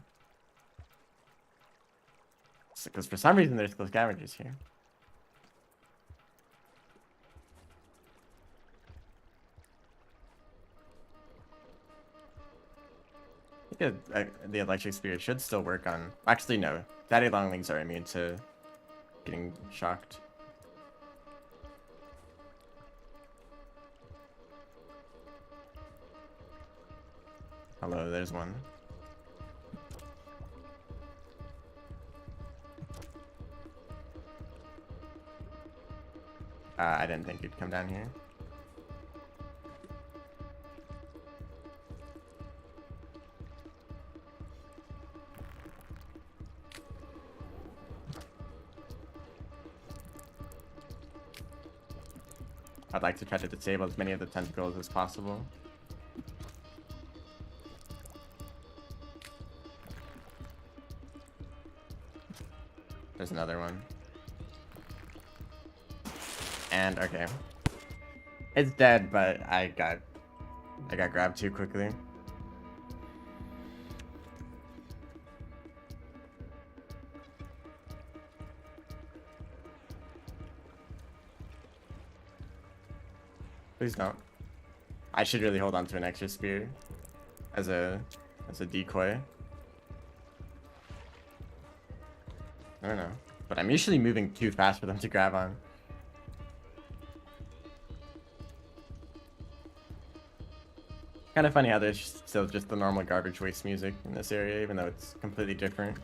Because for some reason there's still scavengers here. I think the electric spear should still work on. Actually, no. Daddy longlings are immune to getting shocked. Hello, there's one. I didn't think you'd come down here. I'd like to try to disable as many of the tentacles as possible. There's another one. And okay. It's dead, but I got grabbed too quickly. Please don't. I should really hold on to an extra spear as a decoy. I don't know. But I'm usually moving too fast for them to grab on. Kind of funny how there's still just the normal garbage waste music in this area, even though it's completely different.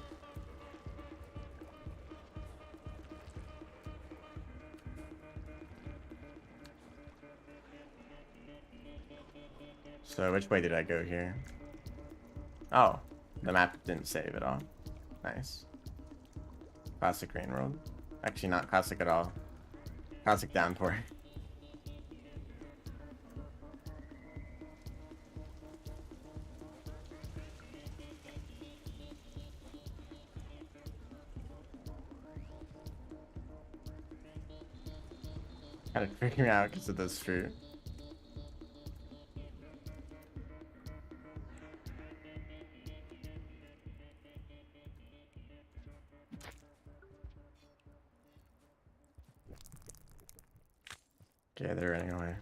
So which way did I go here? Oh, the map didn't save at all. Nice. Classic rain world. Actually not classic at all. Classic downpour. Kind of freaking out because of this fruit. Okay, they're running away.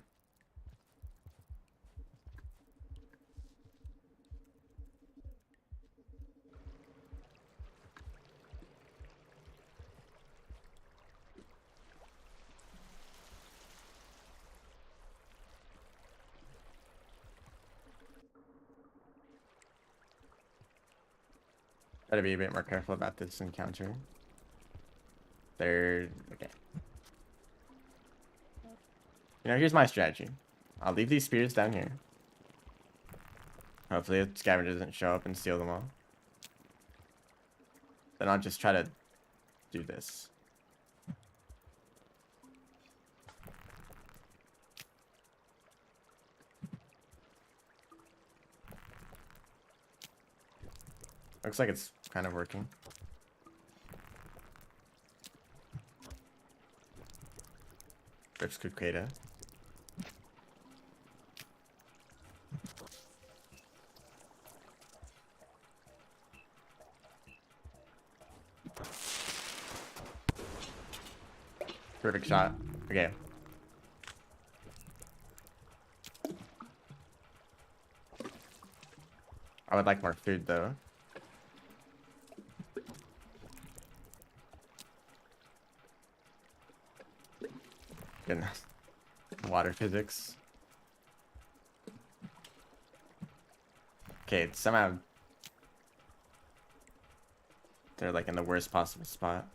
Gotta be a bit more careful about this encounter. They're okay. You know, here's my strategy. I'll leave these spears down here. Hopefully the scavenger doesn't show up and steal them all. Then I'll just try to do this. Looks like it's kind of working. There's Kukweda. Perfect shot. Okay. I would like more food though. Goodness. Water physics. Okay, somehow they're like in the worst possible spot.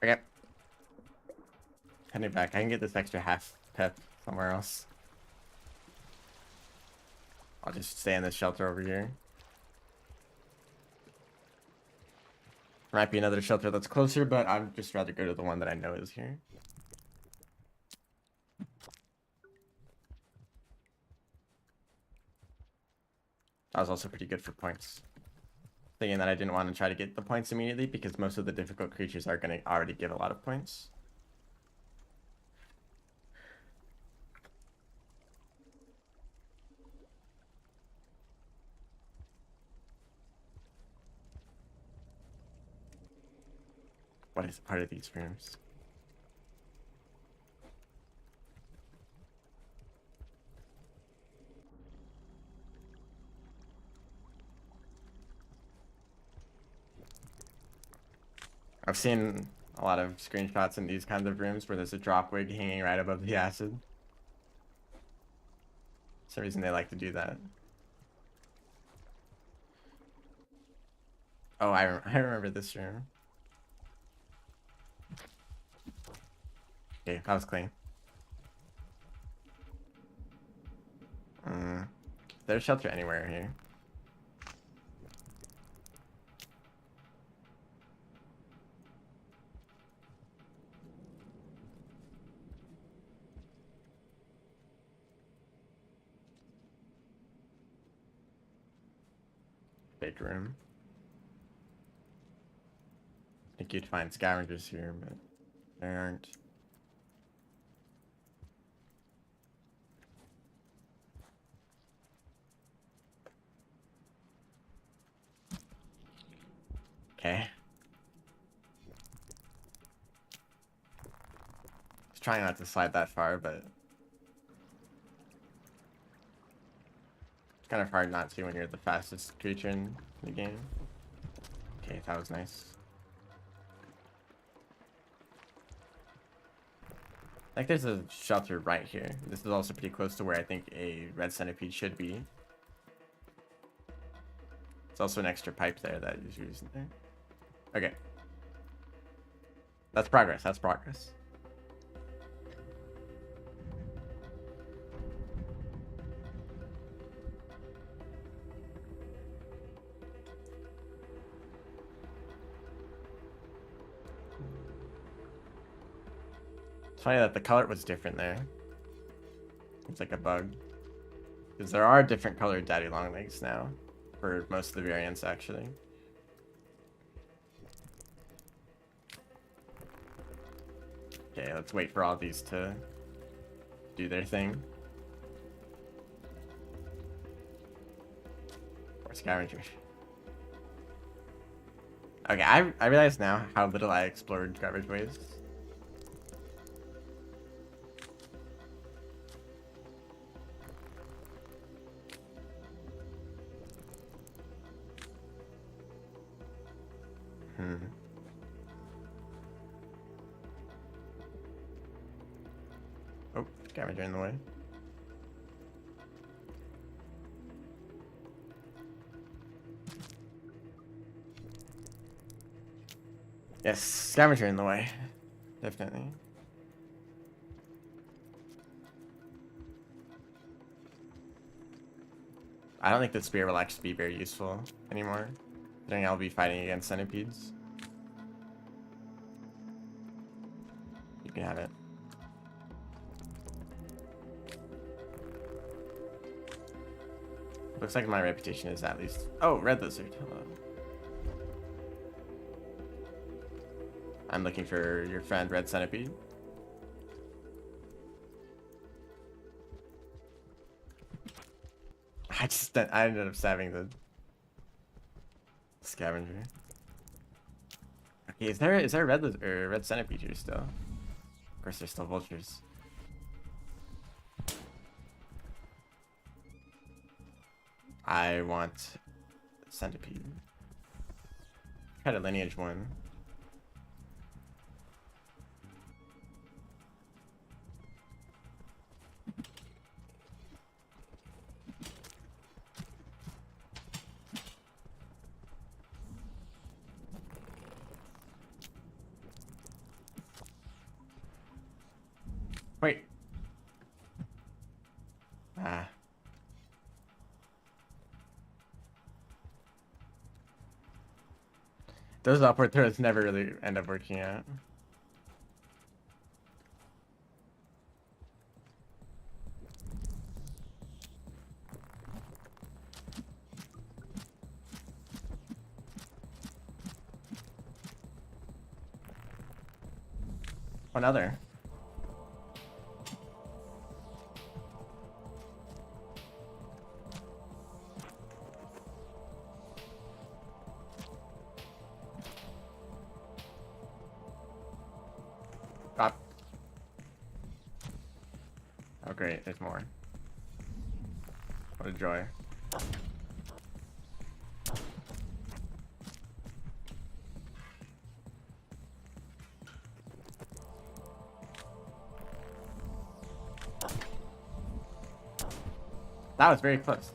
Okay. Heading back. I can get this extra half pep somewhere else. I'll just stay in this shelter over here. Might be another shelter that's closer, but I'd just rather go to the one that I know is here. That was also pretty good for points. Thinking that I didn't want to try to get the points immediately because most of the difficult creatures are going to already give a lot of points. What is part of these rooms? I've seen a lot of screenshots in these kinds of rooms where there's a drop wig hanging right above the acid. For some reason they like to do that. Oh, I remember this room. Okay, that was clean. There's shelter anywhere here. Big room. I think you'd find scavengers here, but there aren't. Okay. Just trying not to slide that far, but it's kind of hard not to when you're the fastest creature in the game. Okay, that was nice. Like there's a shelter right here. This is also pretty close to where I think a red centipede should be. It's also an extra pipe there that is used there. Okay. That's progress. That's progress. It's funny that the color was different there. It's like a bug. Because there are different colored daddy long legs now. For most of the variants, actually. Okay, let's wait for all these to do their thing. Or scavenger. Okay, I realize now how little I explored garbage waste. Oh, scavenger in the way. Yes, scavenger in the way. Definitely. I don't think the spear will actually be very useful anymore. I think I'll be fighting against centipedes. You can have it. Looks like my reputation is at least... Oh, red lizard. Hello. I'm looking for your friend, red centipede. I ended up stabbing the scavenger. Okay, is there a red lizard or red centipede here still? Of course, there's still vultures. I want centipede. Try to lineage one. Wait. Ah. Those upward throws never really end up working out. Another. Stop. Oh great, there's more. What a joy. That was very close.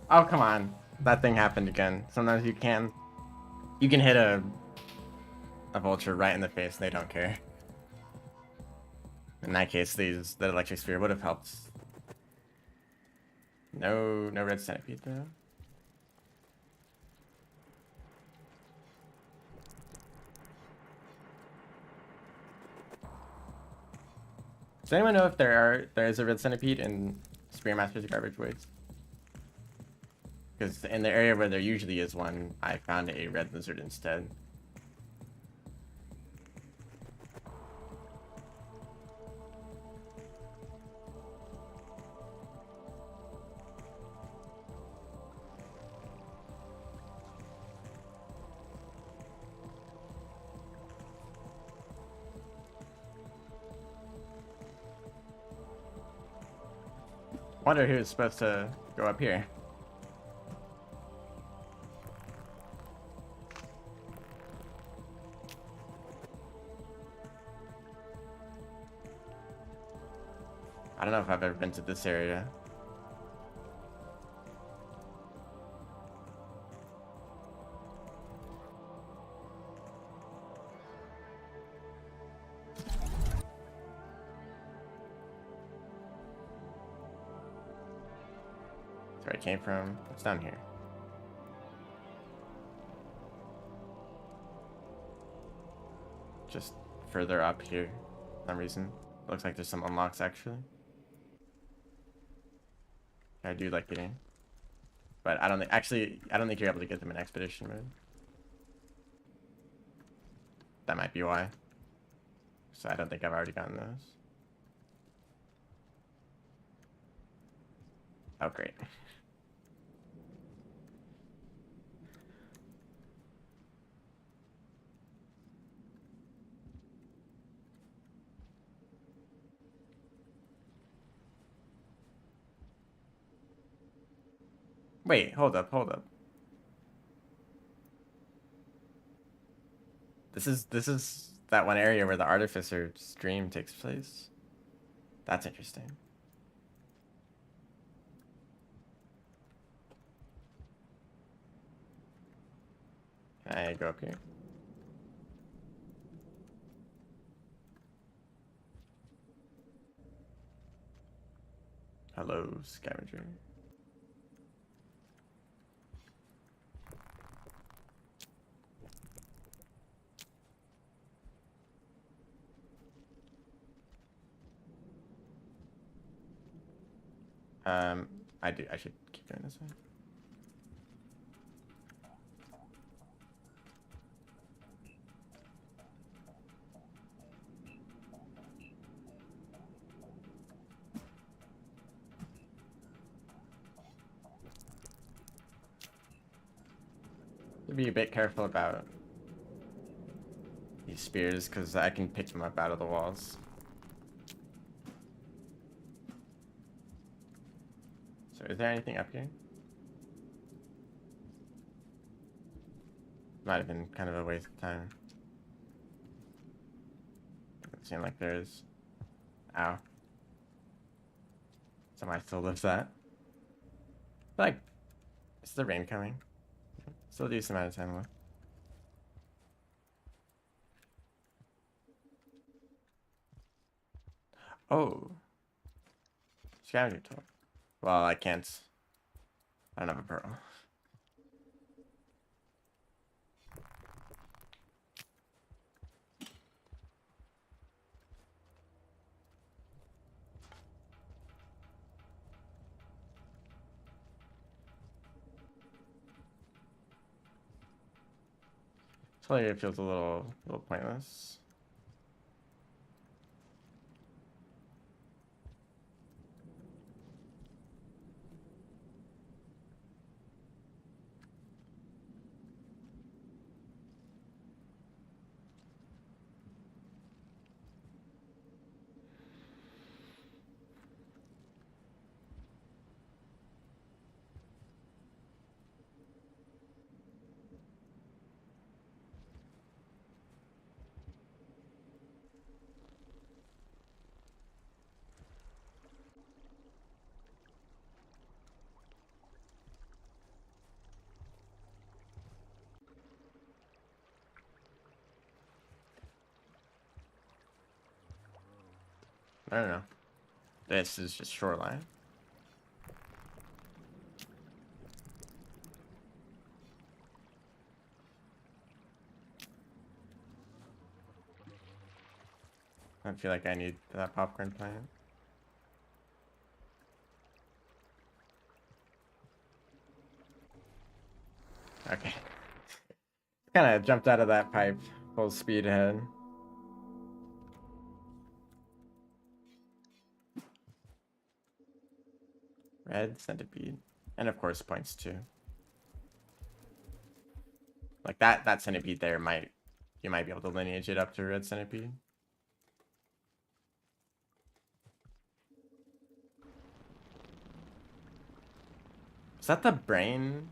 Oh, come on. That thing happened again. Sometimes you can hit a vulture right in the face and they don't care. In that case, the electric sphere would have helped. No red centipede though. Does anyone know if there is a red centipede in Spearmaster's Garbage Woods? Because in the area where there usually is one, I found a red lizard instead. Wonder who's supposed to go up here. I don't know if I've ever been to this area. That's where I came from. What's down here? Just further up here, for some reason. Looks like there's some unlocks actually. I do like getting, but I don't think you're able to get them in expedition mode. That might be why. So I don't think I've already gotten those. Oh great. Wait, hold up. This is that one area where the Artificer stream takes place. That's interesting. I go up here. Hello, scavenger. I should keep doing this one. Be a bit careful about these spears because I can pick them up out of the walls. So is there anything up here? Might have been kind of a waste of time. Doesn't seem like there is. Ow. Somebody still lives that. Like, is the rain coming? Still a decent amount of time left. Oh. Scavenger tool. Well, I can't. I don't have a pearl. Totally, it feels a little pointless. I don't know. This is just shoreline. I feel like I need that popcorn plant. Okay. Kind of jumped out of that pipe full speed ahead. Red centipede. And of course points too. Like that centipede there you might be able to lineage it up to red centipede. Is that the brain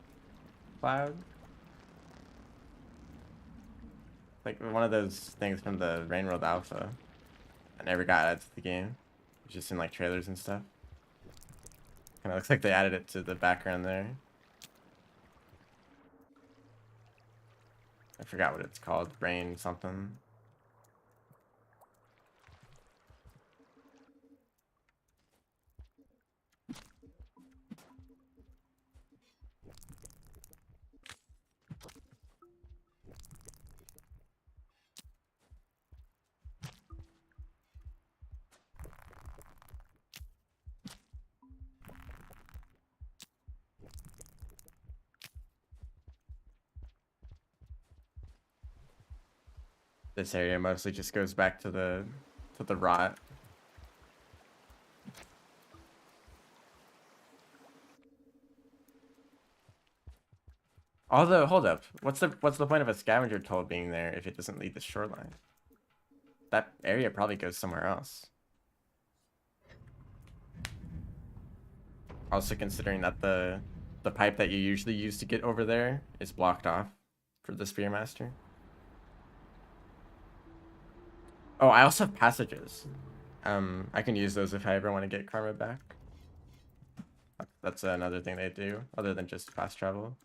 cloud? Like one of those things from the Rain World Alpha. I never got added to the game. It's just in like trailers and stuff. Kinda looks like they added it to the background there. I forgot what it's called. Brain something. This area mostly just goes back to the rot. Although, hold up. What's the point of a scavenger toll being there if it doesn't lead the shoreline? That area probably goes somewhere else. Also considering that the pipe that you usually use to get over there is blocked off for the Spearmaster. Oh, I also have passages. I can use those if I ever want to get karma back. That's another thing they do, other than just fast travel.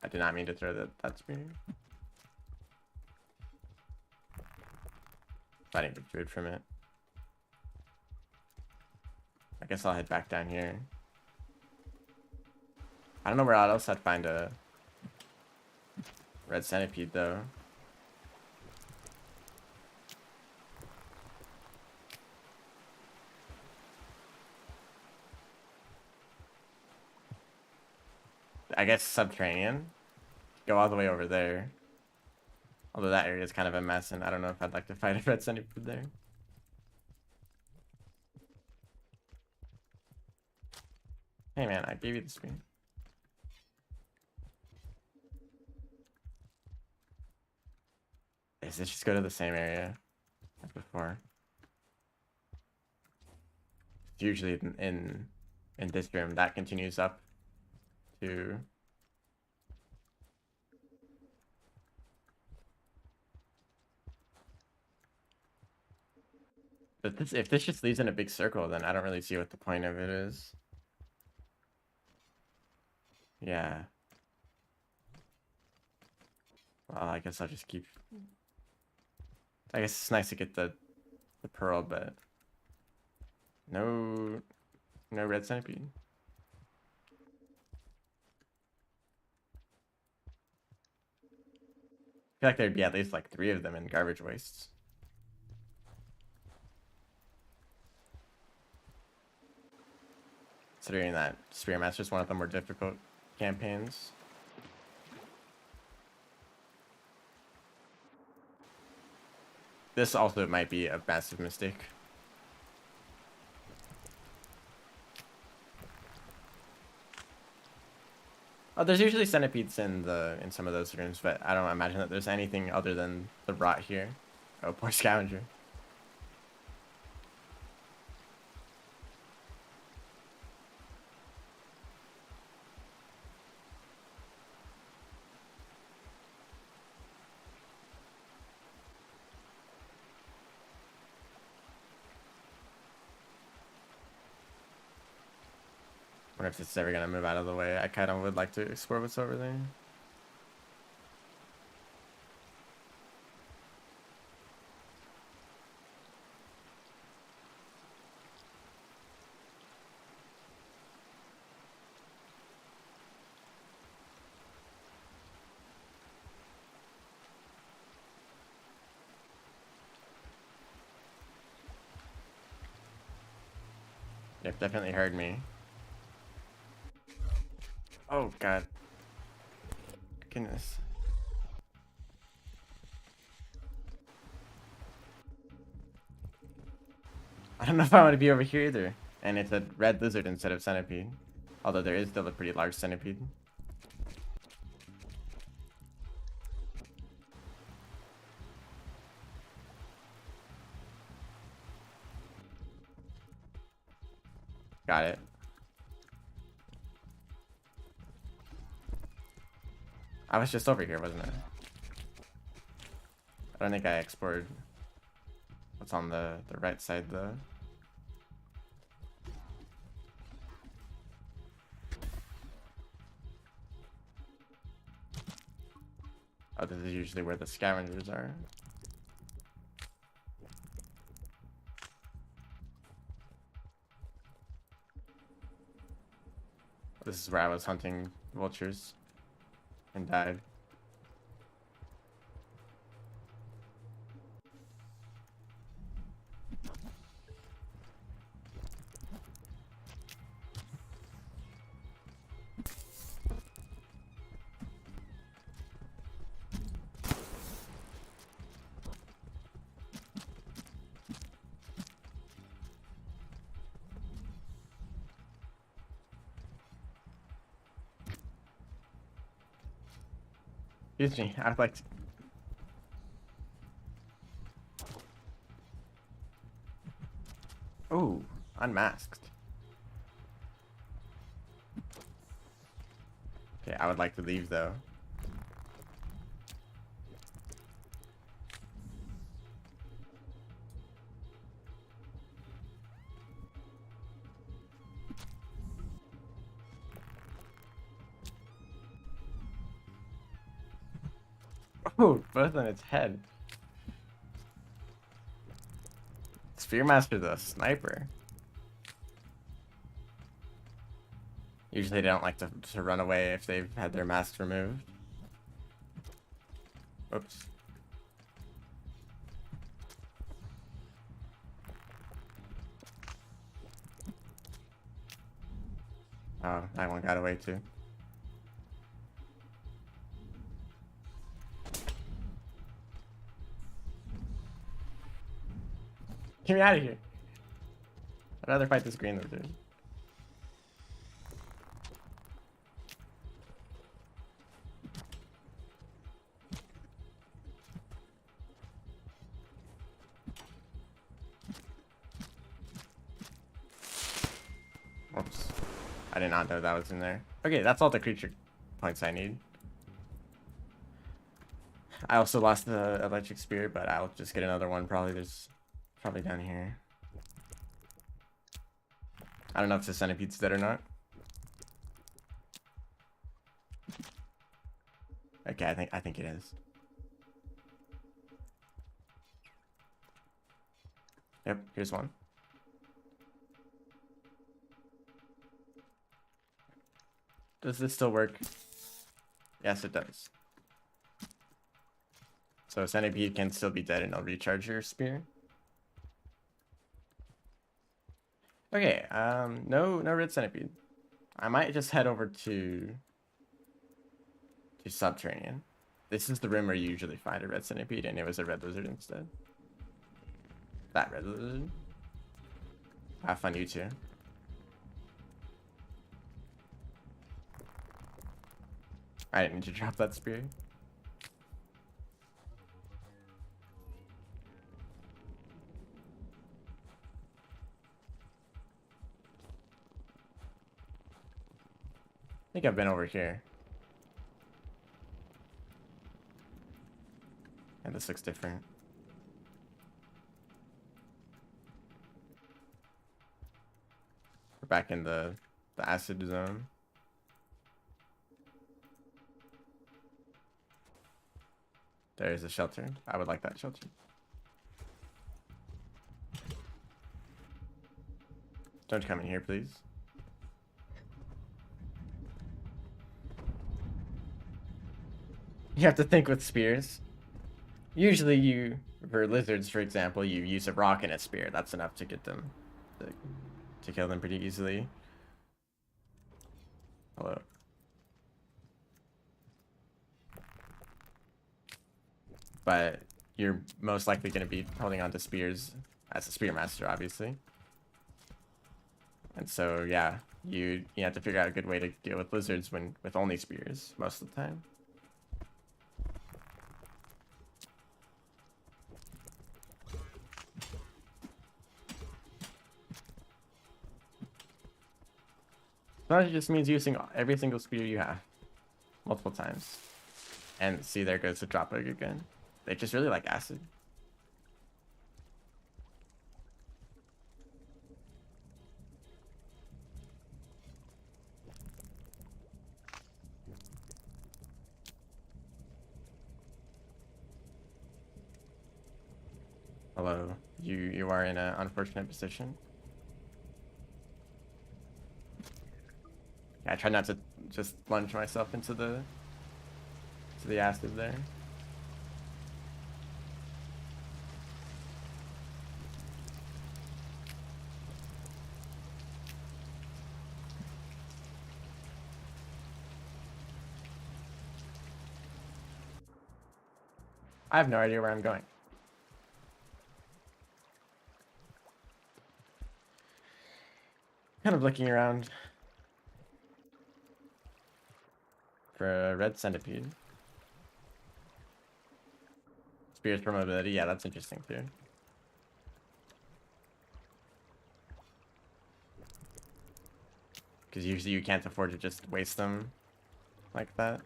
I did not mean to throw that spear. Fighting for food from it. I guess I'll head back down here. I don't know where else I'd find a red centipede though. I guess subterranean. Go all the way over there. Although that area is kind of a mess, and I don't know if I'd like to fight a red centipede there. Hey man, I gave you the screen. Let's just go to the same area as before. It's usually in this room that continues up to. But if this just leaves in a big circle, then I don't really see what the point of it is. Yeah. Well, I guess I'll just keep. I guess it's nice to get the pearl, but no red centipede. I feel like there'd be at least like 3 of them in garbage wastes. Considering that Spearmaster is one of the more difficult campaigns. This also might be a massive mistake. Oh, there's usually centipedes in some of those rooms, but I don't imagine that there's anything other than the rot here. Oh, poor scavenger. I wonder if it's ever gonna move out of the way. I kind of would like to explore what's over there. They've definitely heard me. Oh god. Goodness. I don't know if I want to be over here either. And it's a red lizard instead of centipede. Although there is still a pretty large centipede. Got it. I was just over here, wasn't I? I don't think I explored what's on the right side though. Oh, this is usually where the scavengers are. This is where I was hunting vultures and died. Excuse me, I'd like to... Ooh, unmasked. Okay, I would like to leave though. Oh, both on its head. Spearmaster's a sniper. Usually they don't like to run away if they've had their masks removed. Oops. Oh, that one got away too. Get me out of here. I'd rather fight this green lizard. Whoops. I did not know that was in there. Okay, that's all the creature points I need. I also lost the electric spear, but I'll just get another one. There's probably down here. I don't know if the centipede's dead or not. Okay, I think it is. Yep, here's one. Does this still work? Yes, it does. So centipede can still be dead and it'll recharge your spear. Okay, no red centipede. I might just head over to Subterranean. This is the room where you usually find a red centipede, and it was a red lizard instead. That red lizard. Have fun, you two. I didn't need to drop that spear. I think I've been over here. And this looks different. We're back in the acid zone. There's a shelter. I would like that shelter. Don't come in here, please. You have to think with spears. Usually for lizards, for example, you use a rock and a spear. That's enough to get them, to kill them pretty easily. Hello. But you're most likely going to be holding on to spears as a spearmaster, obviously. And so, yeah, you have to figure out a good way to deal with lizards with only spears most of the time. Sometimes it just means using every single spear you have multiple times. And see, there goes the drop bug again. They just really like acid. Hello, you are in an unfortunate position. Yeah, I try not to just plunge myself into the acid there. I have no idea where I'm going. Kind of looking around for a red centipede. Spears for mobility, yeah, that's interesting too. Because usually you can't afford to just waste them like that.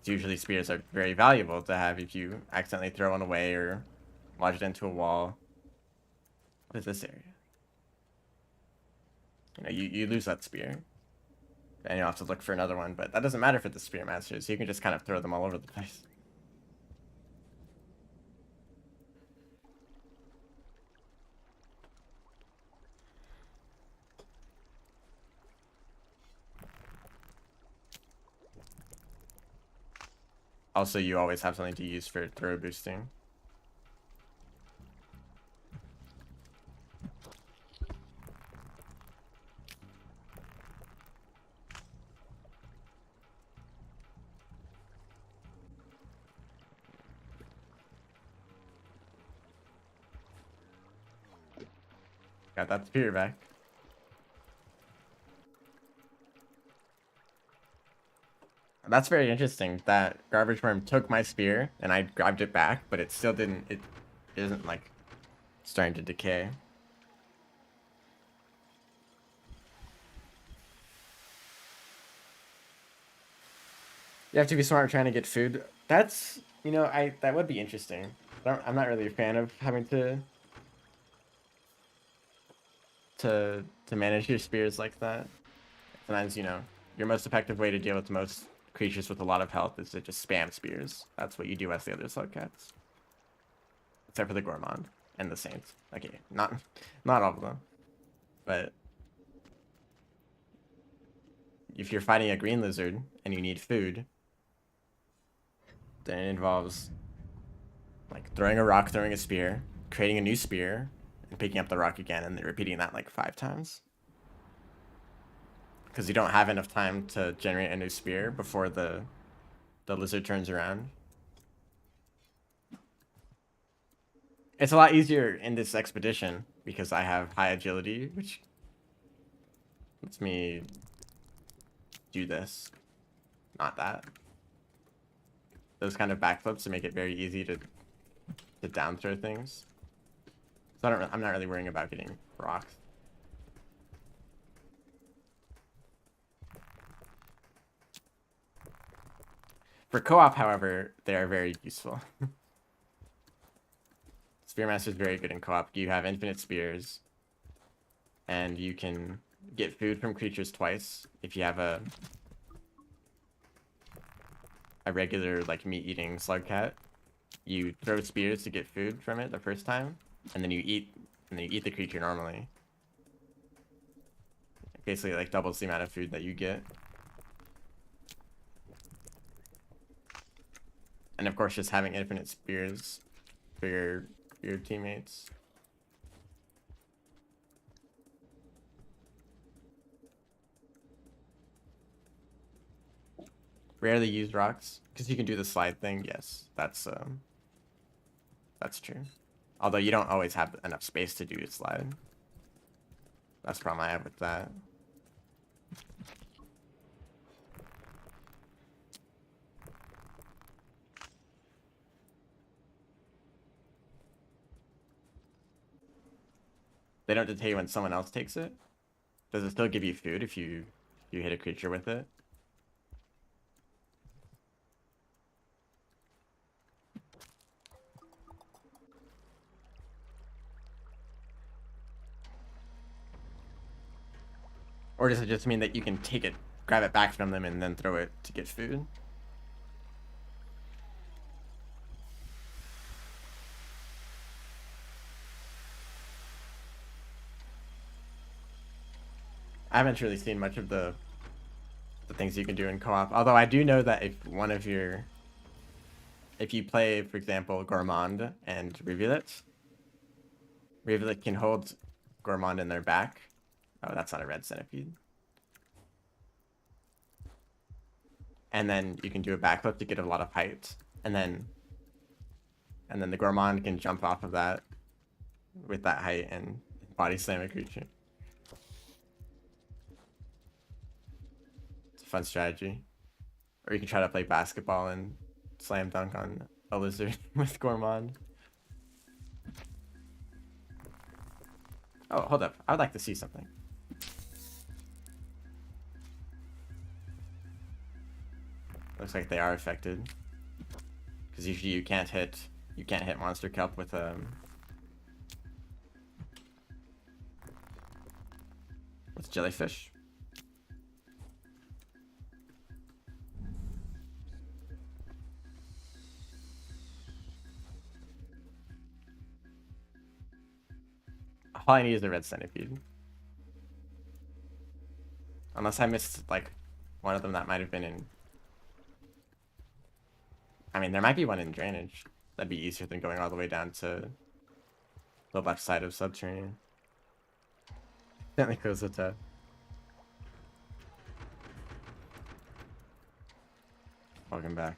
Usually spears are very valuable to have if you accidentally throw one away or lodge it into a wall. What is this area? You know, you lose that spear. And you'll have to look for another one, but that doesn't matter for the Spear Masters. You can just kind of throw them all over the place. Also, you always have something to use for throw boosting. Got that spear back. That's very interesting. That garbage worm took my spear and I grabbed it back, but it still didn't. It isn't like starting to decay. You have to be smart trying to get food. That's, you know, that would be interesting. I'm not really a fan of having to manage your spears like that. Sometimes, you know, your most effective way to deal with most creatures with a lot of health is to just spam spears. That's what you do as the other Slugcats. Except for the Gourmand and the Saints. Okay, not all of them. But if you're fighting a green lizard and you need food, then it involves like throwing a rock, throwing a spear, creating a new spear, and picking up the rock again, and then repeating that like 5 times. Because you don't have enough time to generate a new spear before the lizard turns around. It's a lot easier in this expedition because I have high agility, which lets me do this, not that. Those kind of backflips to make it very easy to down throw things. So I'm not really worrying about getting rocks. For co-op, however, they are very useful. Spearmaster is very good in co-op. You have infinite spears, and you can get food from creatures twice if you have a regular like meat-eating Slugcat. You throw spears to get food from it the first time, and then you eat the creature normally. Basically, like doubles the amount of food that you get. And of course, just having infinite spears for your teammates. Rarely use rocks because you can do the slide thing. Yes, that's true. Although you don't always have enough space to do a slide. That's the problem I have with that. They don't detect when someone else takes it. Does it still give you food if you hit a creature with it? Or does it just mean that you can take it, grab it back from them, and then throw it to get food? I haven't really seen much of the things you can do in co-op. Although I do know that if you play, for example, Gourmand and Rivulet can hold Gourmand in their back. Oh, that's not a red centipede. And then you can do a backflip to get a lot of height, and then the Gourmand can jump off of that with that height and body slam a creature. It's a fun strategy. Or you can try to play basketball and slam dunk on a lizard with Gourmand. Oh, hold up. I would like to see something. Looks like they are affected. Because usually you can't hit monster kelp with jellyfish. All I need is a red centipede. Unless I missed, like, one of them that might have been in... I mean, there might be one in drainage. That'd be easier than going all the way down to the left side of subterranean. Gently close the tab. Welcome back.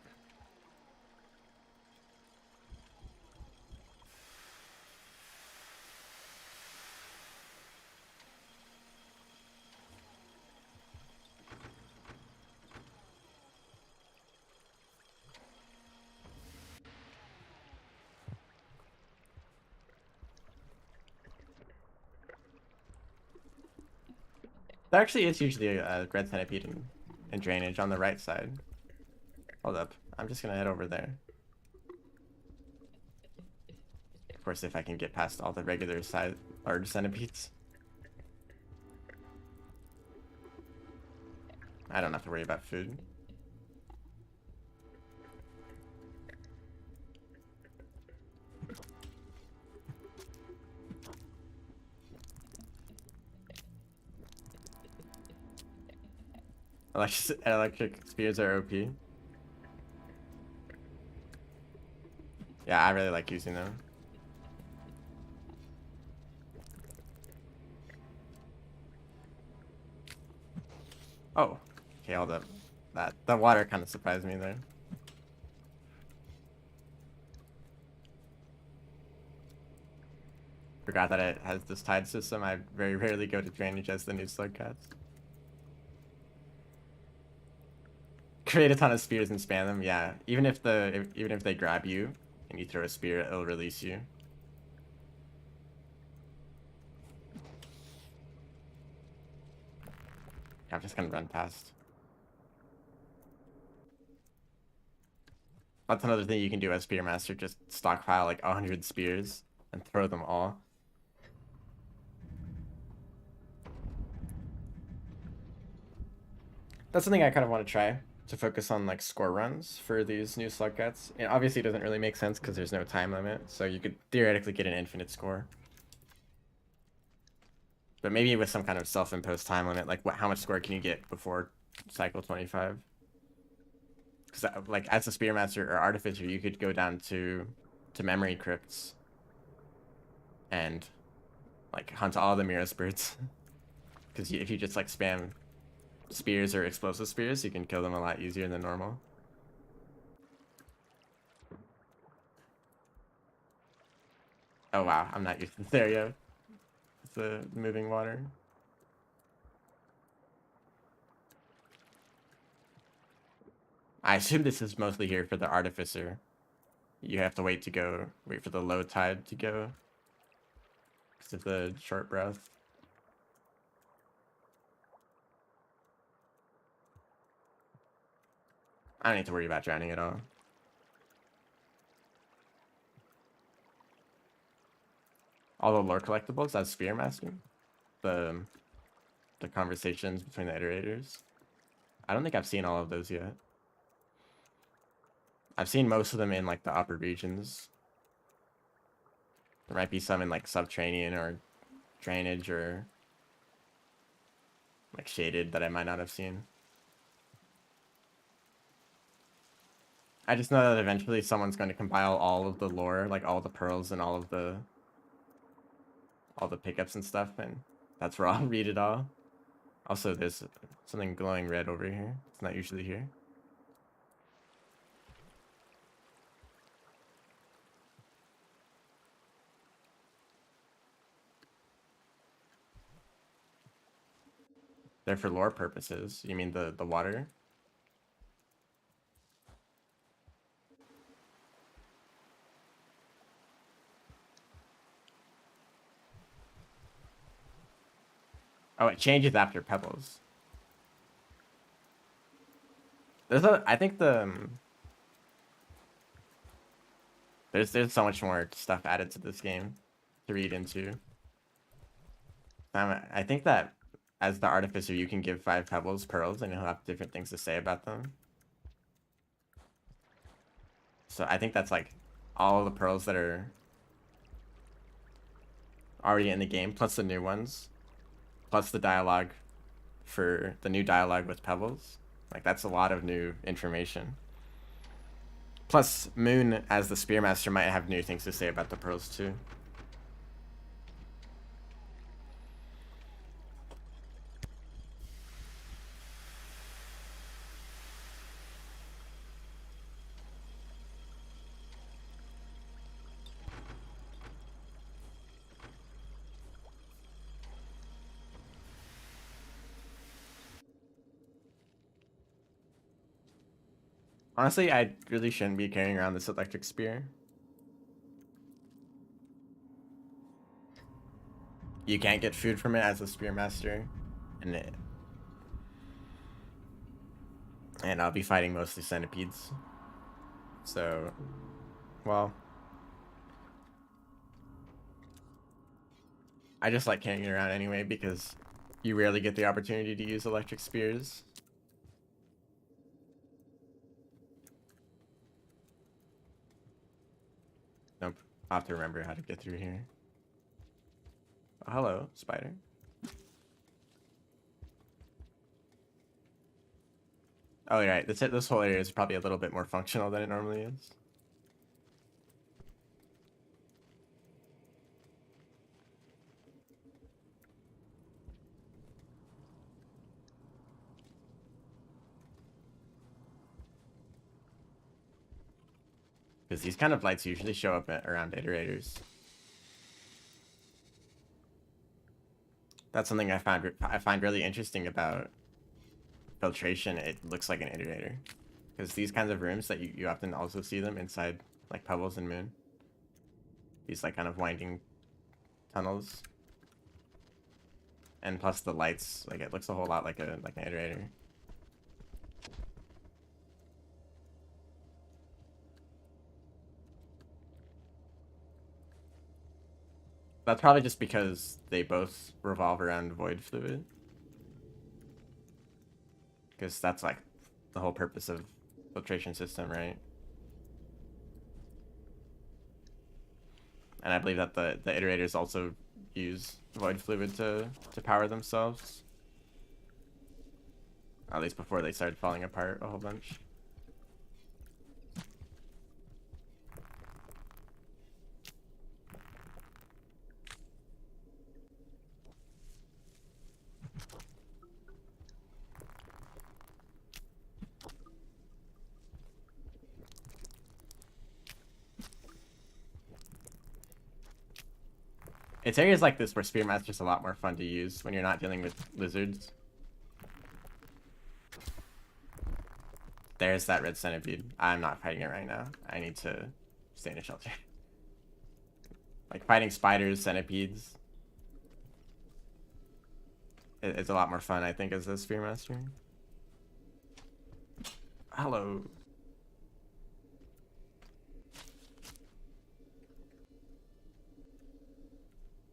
There actually is usually a red centipede in drainage on the right side. Hold up. I'm just gonna head over there. Of course, if I can get past all the regular size large centipedes. I don't have to worry about food. Electric spears are OP. Yeah, I really like using them. Oh, okay, hold up. The water kind of surprised me there. Forgot that it has this tide system. I very rarely go to drainage as the new slug cats. Create a ton of spears and spam them. Yeah, even if they grab you and you throw a spear, it'll release you. I'm just gonna run past. That's another thing you can do as Spearmaster. Just stockpile like 100 spears and throw them all. That's something I kind of want to try, to focus on like score runs for these new slug cats. It obviously doesn't really make sense because there's no time limit, so you could theoretically get an infinite score. But maybe with some kind of self-imposed time limit, like how much score can you get before cycle 25? Because like as a Spearmaster or Artificer, you could go down to memory crypts and like hunt all the Miros birds. Because if you just like spam spears or explosive spears, you can kill them a lot easier than normal. Oh wow, I'm not used to there yet. It's the moving water. I assume this is mostly here for the Artificer. You have to wait for the low tide to go. Because of the short breath. I don't need to worry about drowning at all. All the lore collectibles as Spearmaster. The conversations between the iterators. I don't think I've seen all of those yet. I've seen most of them in like the upper regions. There might be some in like subterranean or drainage or like shaded that I might not have seen. I just know that eventually someone's going to compile all of the lore, like all the pearls and all the pickups and stuff, and that's where I'll read it all. Also, there's something glowing red over here. It's not usually here. They're for lore purposes. You mean the water? Oh, it changes after pebbles. I think there's so much more stuff added to this game to read into. I think that as the Artificer, you can give 5 pebbles pearls, and he'll have different things to say about them. So I think that's like all the pearls that are already in the game, plus the new ones, plus the dialogue for the new dialogue with Pebbles. Like, that's a lot of new information. Plus, Moon, as the Spearmaster, might have new things to say about the pearls, too. Honestly, I really shouldn't be carrying around this electric spear. You can't get food from it as a Spearmaster, and I'll be fighting mostly centipedes. So, well, I just like carrying it around anyway because you rarely get the opportunity to use electric spears. Nope, I'll have to remember how to get through here. Oh, hello, spider. Oh, you're right. This whole area is probably a little bit more functional than it normally is. Because these kind of lights usually show up around iterators. That's something I find really interesting about filtration. It looks like an iterator. Because these kinds of rooms that you often also see them inside, like Pebbles and Moon. These like kind of winding tunnels. And plus the lights, like it looks a whole lot like an iterator. That's probably just because they both revolve around void fluid. Because that's like the whole purpose of filtration system, right? And I believe that the iterators also use void fluid to power themselves. At least before they started falling apart a whole bunch. It's areas like this where Spearmaster's a lot more fun to use when you're not dealing with lizards. There's that red centipede. I'm not fighting it right now. I need to stay in a shelter. Like fighting spiders, centipedes. It's a lot more fun, I think, as a Spearmaster. Hello.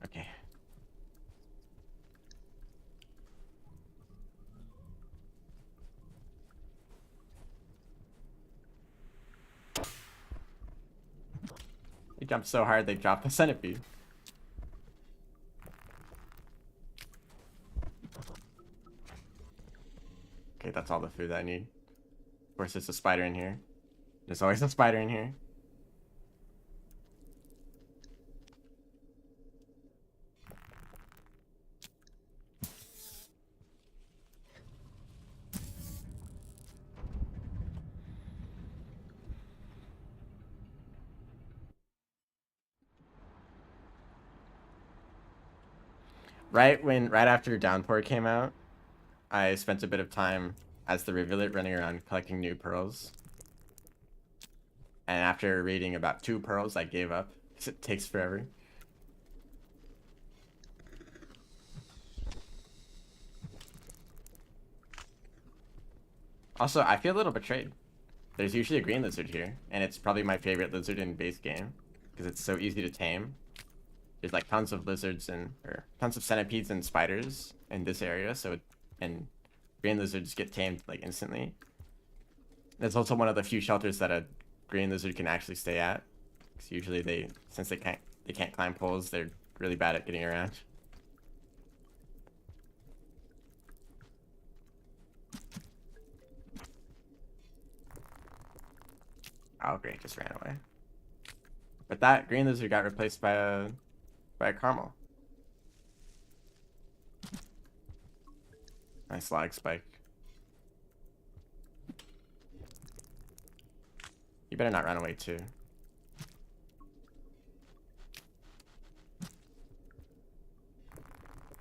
Okay. They jumped so hard they dropped the centipede. Okay, that's all the food I need. Of course, there's a spider in here. There's always a spider in here. Right after Downpour came out, I spent a bit of time as the Rivulet running around collecting new pearls. And after reading about 2 pearls, I gave up because it takes forever. Also, I feel a little betrayed. There's usually a green lizard here, and it's probably my favorite lizard in base game because it's so easy to tame. There's like tons of lizards or tons of centipedes and spiders in this area, and green lizards get tamed like instantly. It's also one of the few shelters that a green lizard can actually stay at. Because usually since they can't climb poles, they're really bad at getting around. Oh great, just ran away. But that green lizard got replaced by a caramel. Nice lag spike. You better not run away too.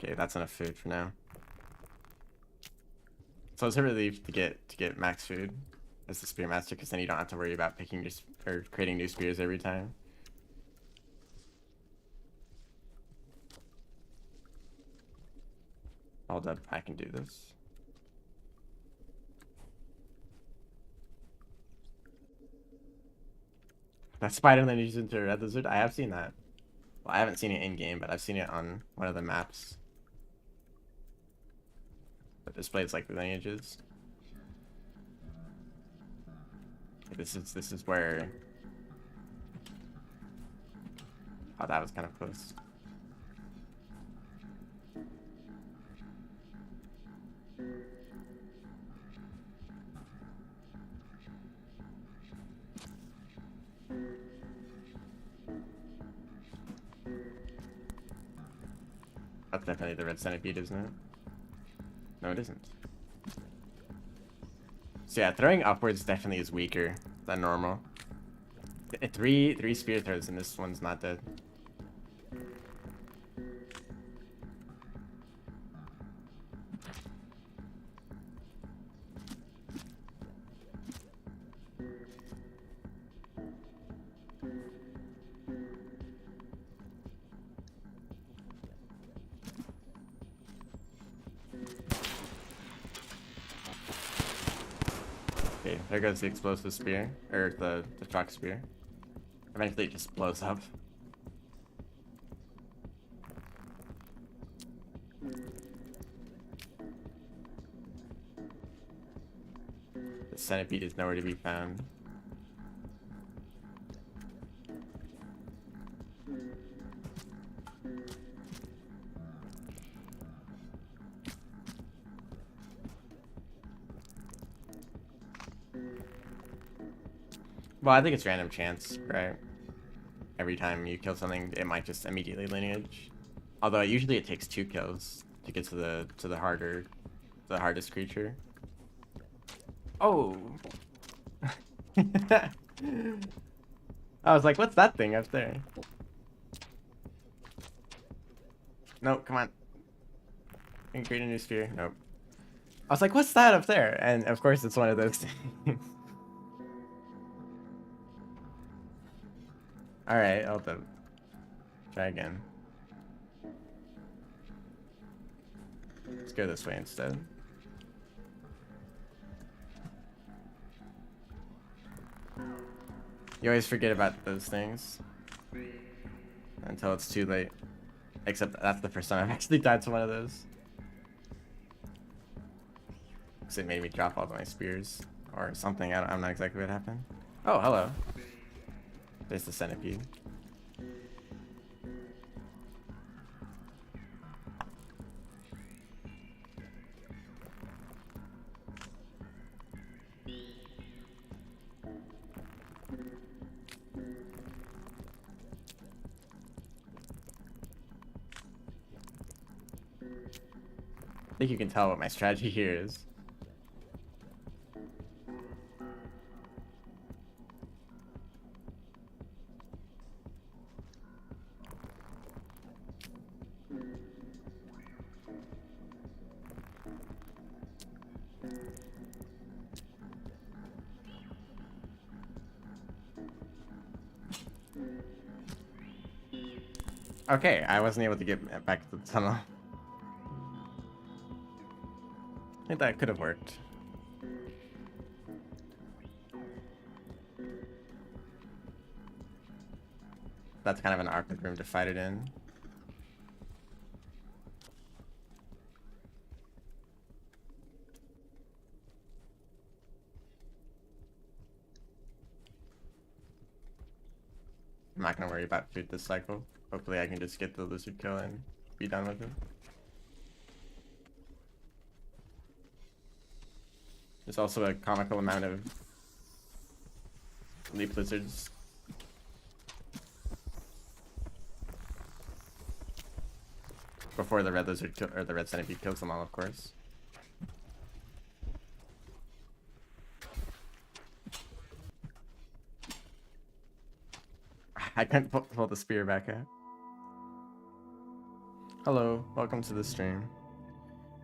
Okay, that's enough food for now. So it's a relief to get max food as the Spearmaster, because then you don't have to worry about picking your or creating new spears every time. Hold up, I can do this. That spider lineage into a red lizard? I have seen that. Well, I haven't seen it in game, but I've seen it on one of the maps that displays like the lineages. This is where. Oh, that was kind of close. That's definitely the red centipede, isn't it? No, it isn't. So yeah, throwing upwards definitely is weaker than normal. Three spear throws and this one's not dead. Okay, there goes the explosive spear, or the shock spear. Eventually it just blows up. The centipede is nowhere to be found. Well, I think it's random chance, right? Every time you kill something, it might just immediately lineage. Although usually it takes 2 kills to get to the hardest creature. Oh. I was like, what's that thing up there? Nope, come on. Can create a new sphere. Nope. I was like, what's that up there? And of course it's one of those things. Alright, I'll try again. Let's go this way instead. You always forget about those things until it's too late. Except that's the first time I've actually died to one of those. Because it made me drop all my spears or something. I'm not exactly what happened. Oh, hello. There's the centipede. I think you can tell what my strategy here is. Okay, I wasn't able to get back to the tunnel. I think that could have worked. That's kind of an awkward room to fight it in. I'm not gonna worry about food this cycle. hopefully I can just get the lizard kill and be done with him. There's also a comical amount of leap lizards. Before the red lizard or the red centipede kills them all, of course. I couldn't pull the spear back out. Hello, welcome to the stream.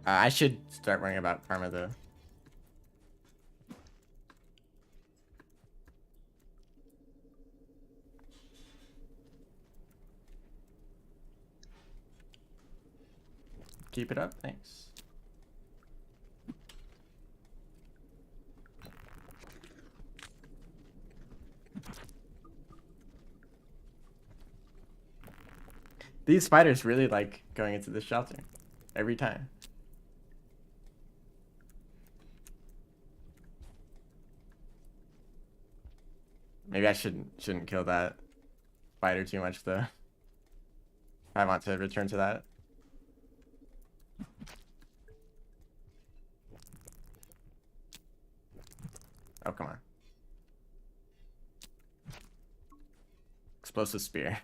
I should start worrying about karma though. Keep it up, thanks. These spiders really like going into this shelter every time. Maybe I shouldn't kill that spider too much though. If I want to return to that. Oh, come on. Explosive spear.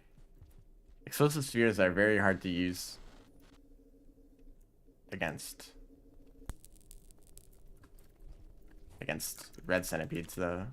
Explosive spears are very hard to use against red centipedes though.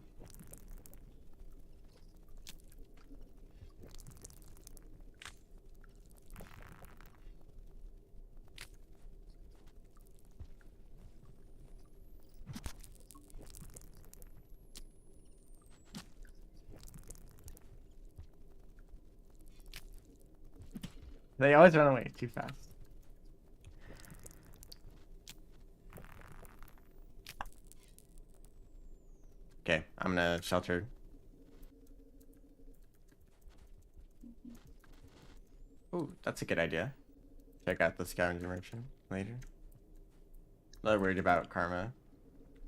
They always run away too fast. Okay, I'm gonna shelter. Ooh, that's a good idea. Check out the scavenger merchant later. A little worried about karma.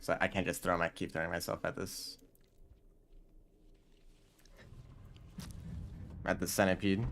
So I can't just keep throwing myself at this. At the centipede.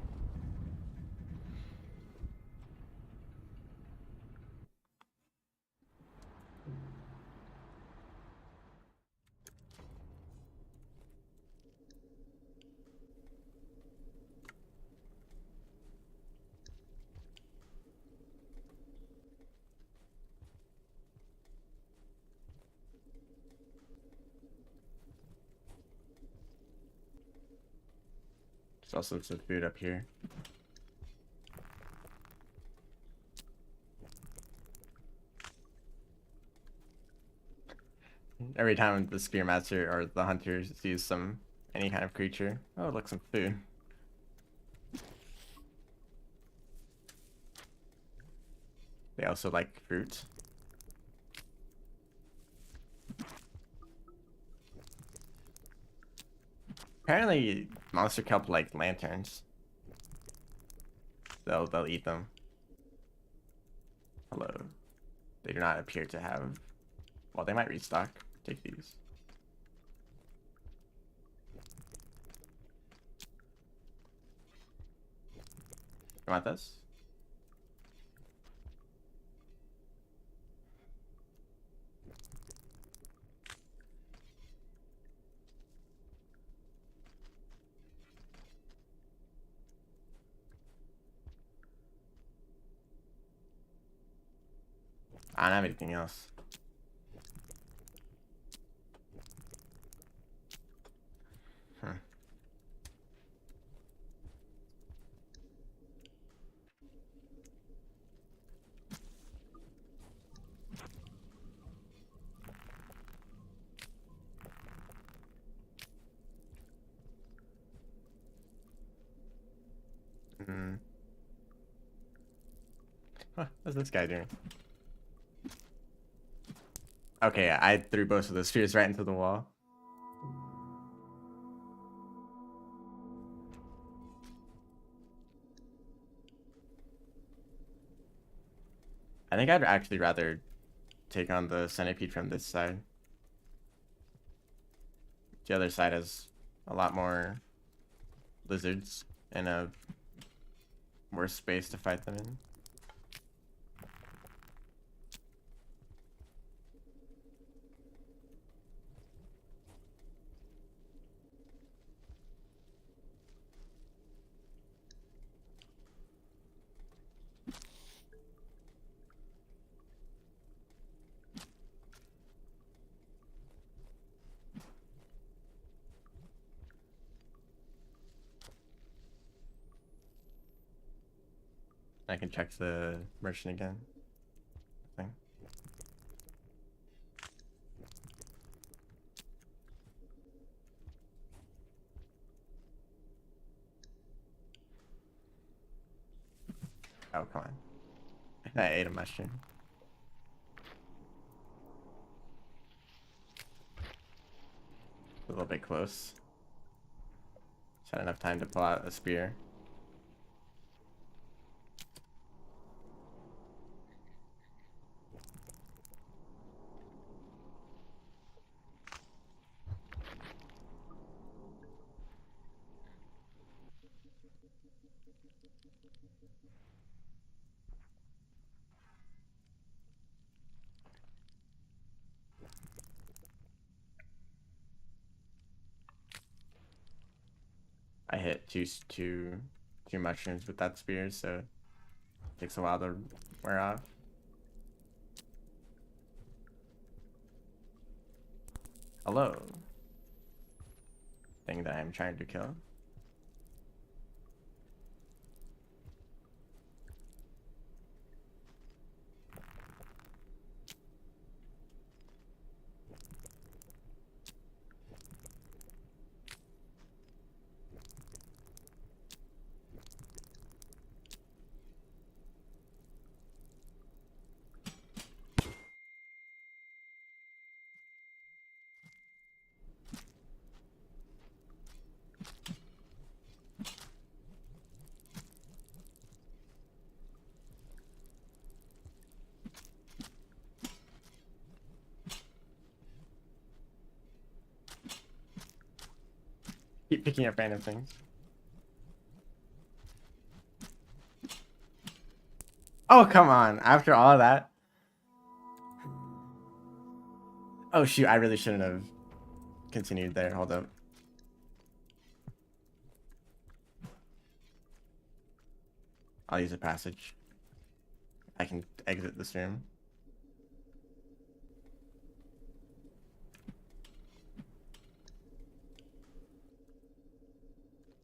There's also some food up here. Every time the spearmaster or the hunter sees any kind of creature. Oh, look, some food. They also like fruit. Apparently, monster kelp like lanterns. They'll eat them. Hello. They do not appear to have. Well, they might restock. Take these. You want this? I don't have anything else. What's this guy doing? Okay, I threw both of the spheres right into the wall. I think I'd actually rather take on the centipede from this side. The other side has a lot more lizards and a worse space to fight them in. I can check the merchant again. Thing. Oh, come on. I ate a mushroom. A little bit close. Just had enough time to pull out a spear. I hit two mushrooms with that spear, so it takes a while to wear off. Hello. Thing that I'm trying to kill. Keep picking up random things. Oh, come on. After all of that. Oh, shoot. I really shouldn't have continued there. Hold up. I'll use a passage. I can exit this room.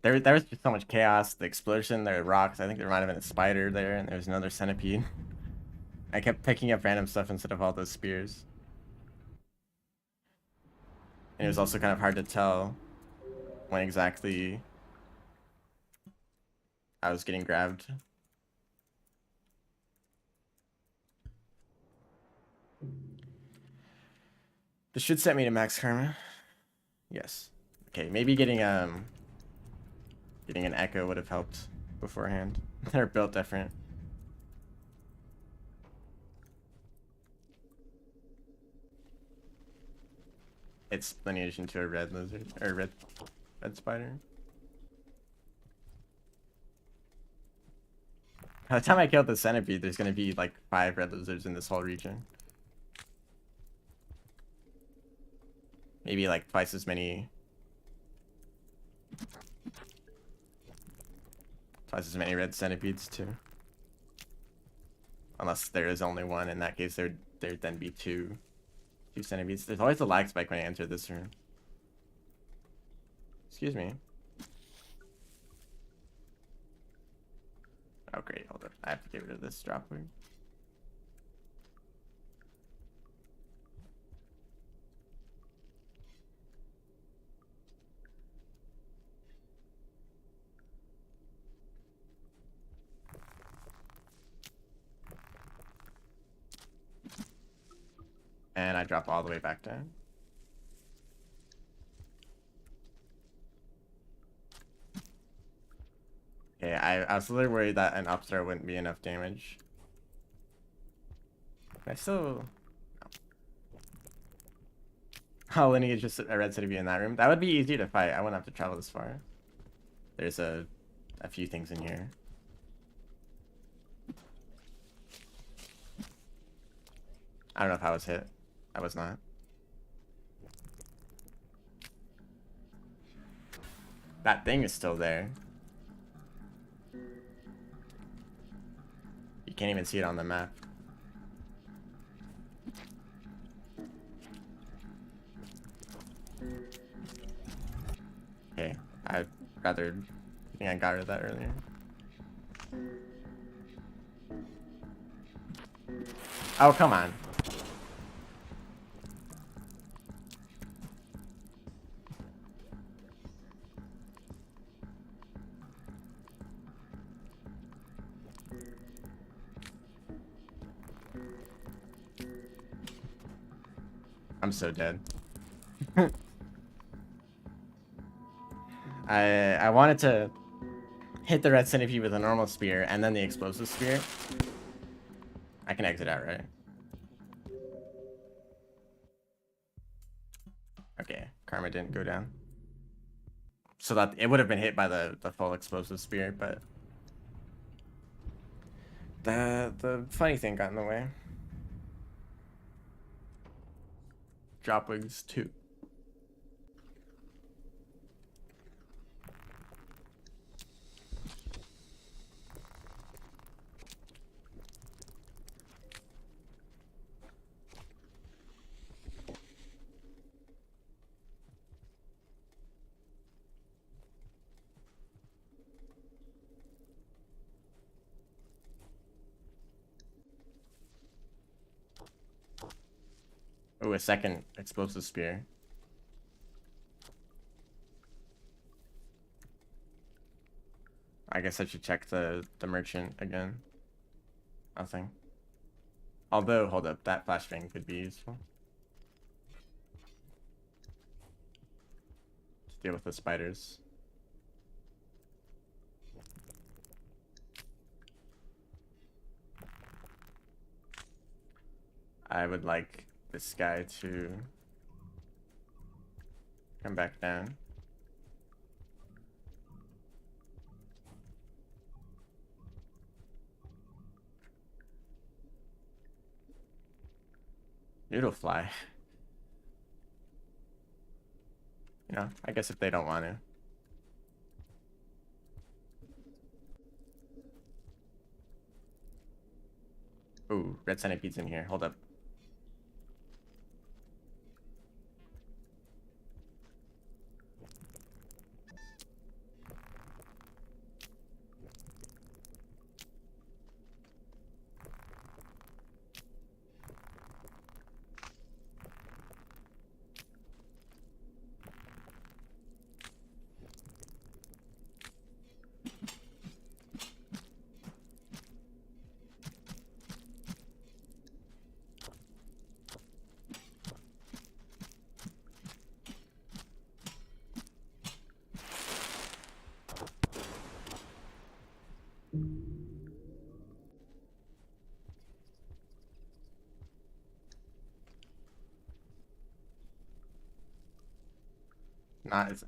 There was just so much chaos. The explosion, there were rocks. I think there might have been a spider there, and there was another centipede. I kept picking up random stuff instead of all those spears. And it was also kind of hard to tell when exactly I was getting grabbed. This should set me to max karma. Yes. Okay, maybe getting an echo would have helped beforehand. They're built different. It's lineage into a red lizard or red spider. By the time I killed the centipede, there's gonna be like 5 red lizards in this whole region. Maybe like twice as many. Twice as many red centipedes too. Unless there is only one. In that case, there'd then be two centipedes. There's always a lag spike when I enter this room. Excuse me. Oh great, hold up. I have to get rid of this drop weird. And I drop all the way back down. Okay, I was a little worried that an upstart wouldn't be enough damage. I still... Oh, lineage just a red city be in that room. That would be easy to fight. I wouldn't have to travel this far. There's a few things in here. I don't know if I was hit. I was not. That thing is still there. You can't even see it on the map. Okay, I think I got rid of that earlier. Oh, come on. I'm so dead. I wanted to hit the red centipede with a normal spear and then the explosive spear. I can exit out, right? Okay, karma didn't go down. So that it would have been hit by the full explosive spear, but the funny thing got in the way. Dropwigs 2. Oh, a second explosive spear. I guess I should check the merchant again. Nothing. Although, hold up, that flashbang could be useful. To deal with the spiders. I would like this guy to come back down. Noodle fly. You know, I guess if they don't want to. Ooh, red centipede's in here. Hold up.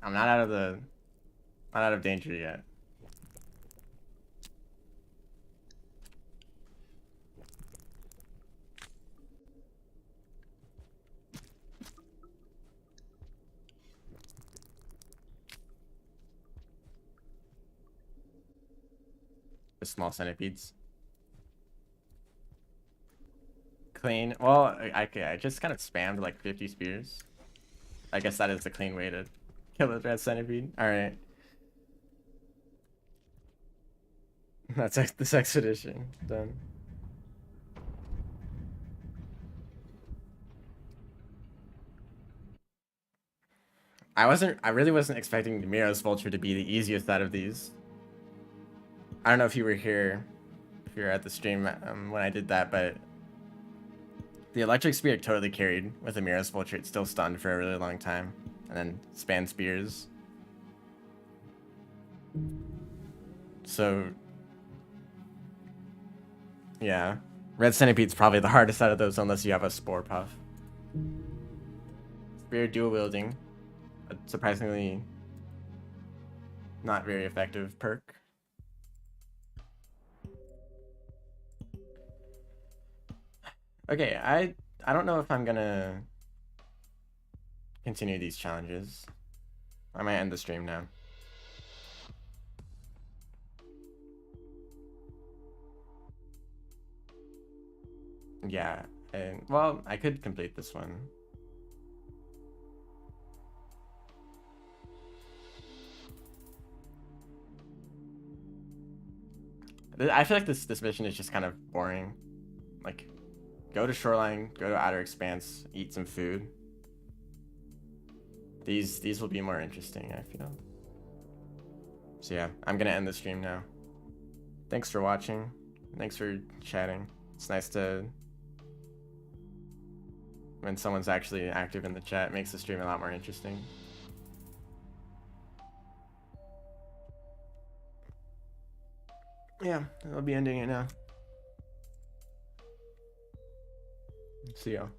I'm not out of danger yet. The small centipedes. Clean. Well, I just kind of spammed like 50 spears. I guess that is the clean way to kill a red centipede. All right. That's this expedition done. I really wasn't expecting Miro's Vulture to be the easiest out of these. I don't know if you were here, if you were at the stream when I did that, but the Electric Spear totally carried with the Miro's Vulture. It's still stunned for a really long time, and then span spears. So, yeah, red centipede's probably the hardest out of those unless you have a Spore Puff. Spear dual wielding, a surprisingly not very effective perk. Okay, I I don't know if I'm gonna continue these challenges. I might end the stream now. Yeah, and well, I could complete this one. I feel like this mission is just kind of boring. Like, go to Shoreline, go to Outer Expanse, eat some food. These will be more interesting, I feel. So yeah, I'm gonna end the stream now. Thanks for watching. Thanks for chatting. It's nice to when someone's actually active in the chat. It makes the stream a lot more interesting. Yeah, I'll be ending it now. See y'all.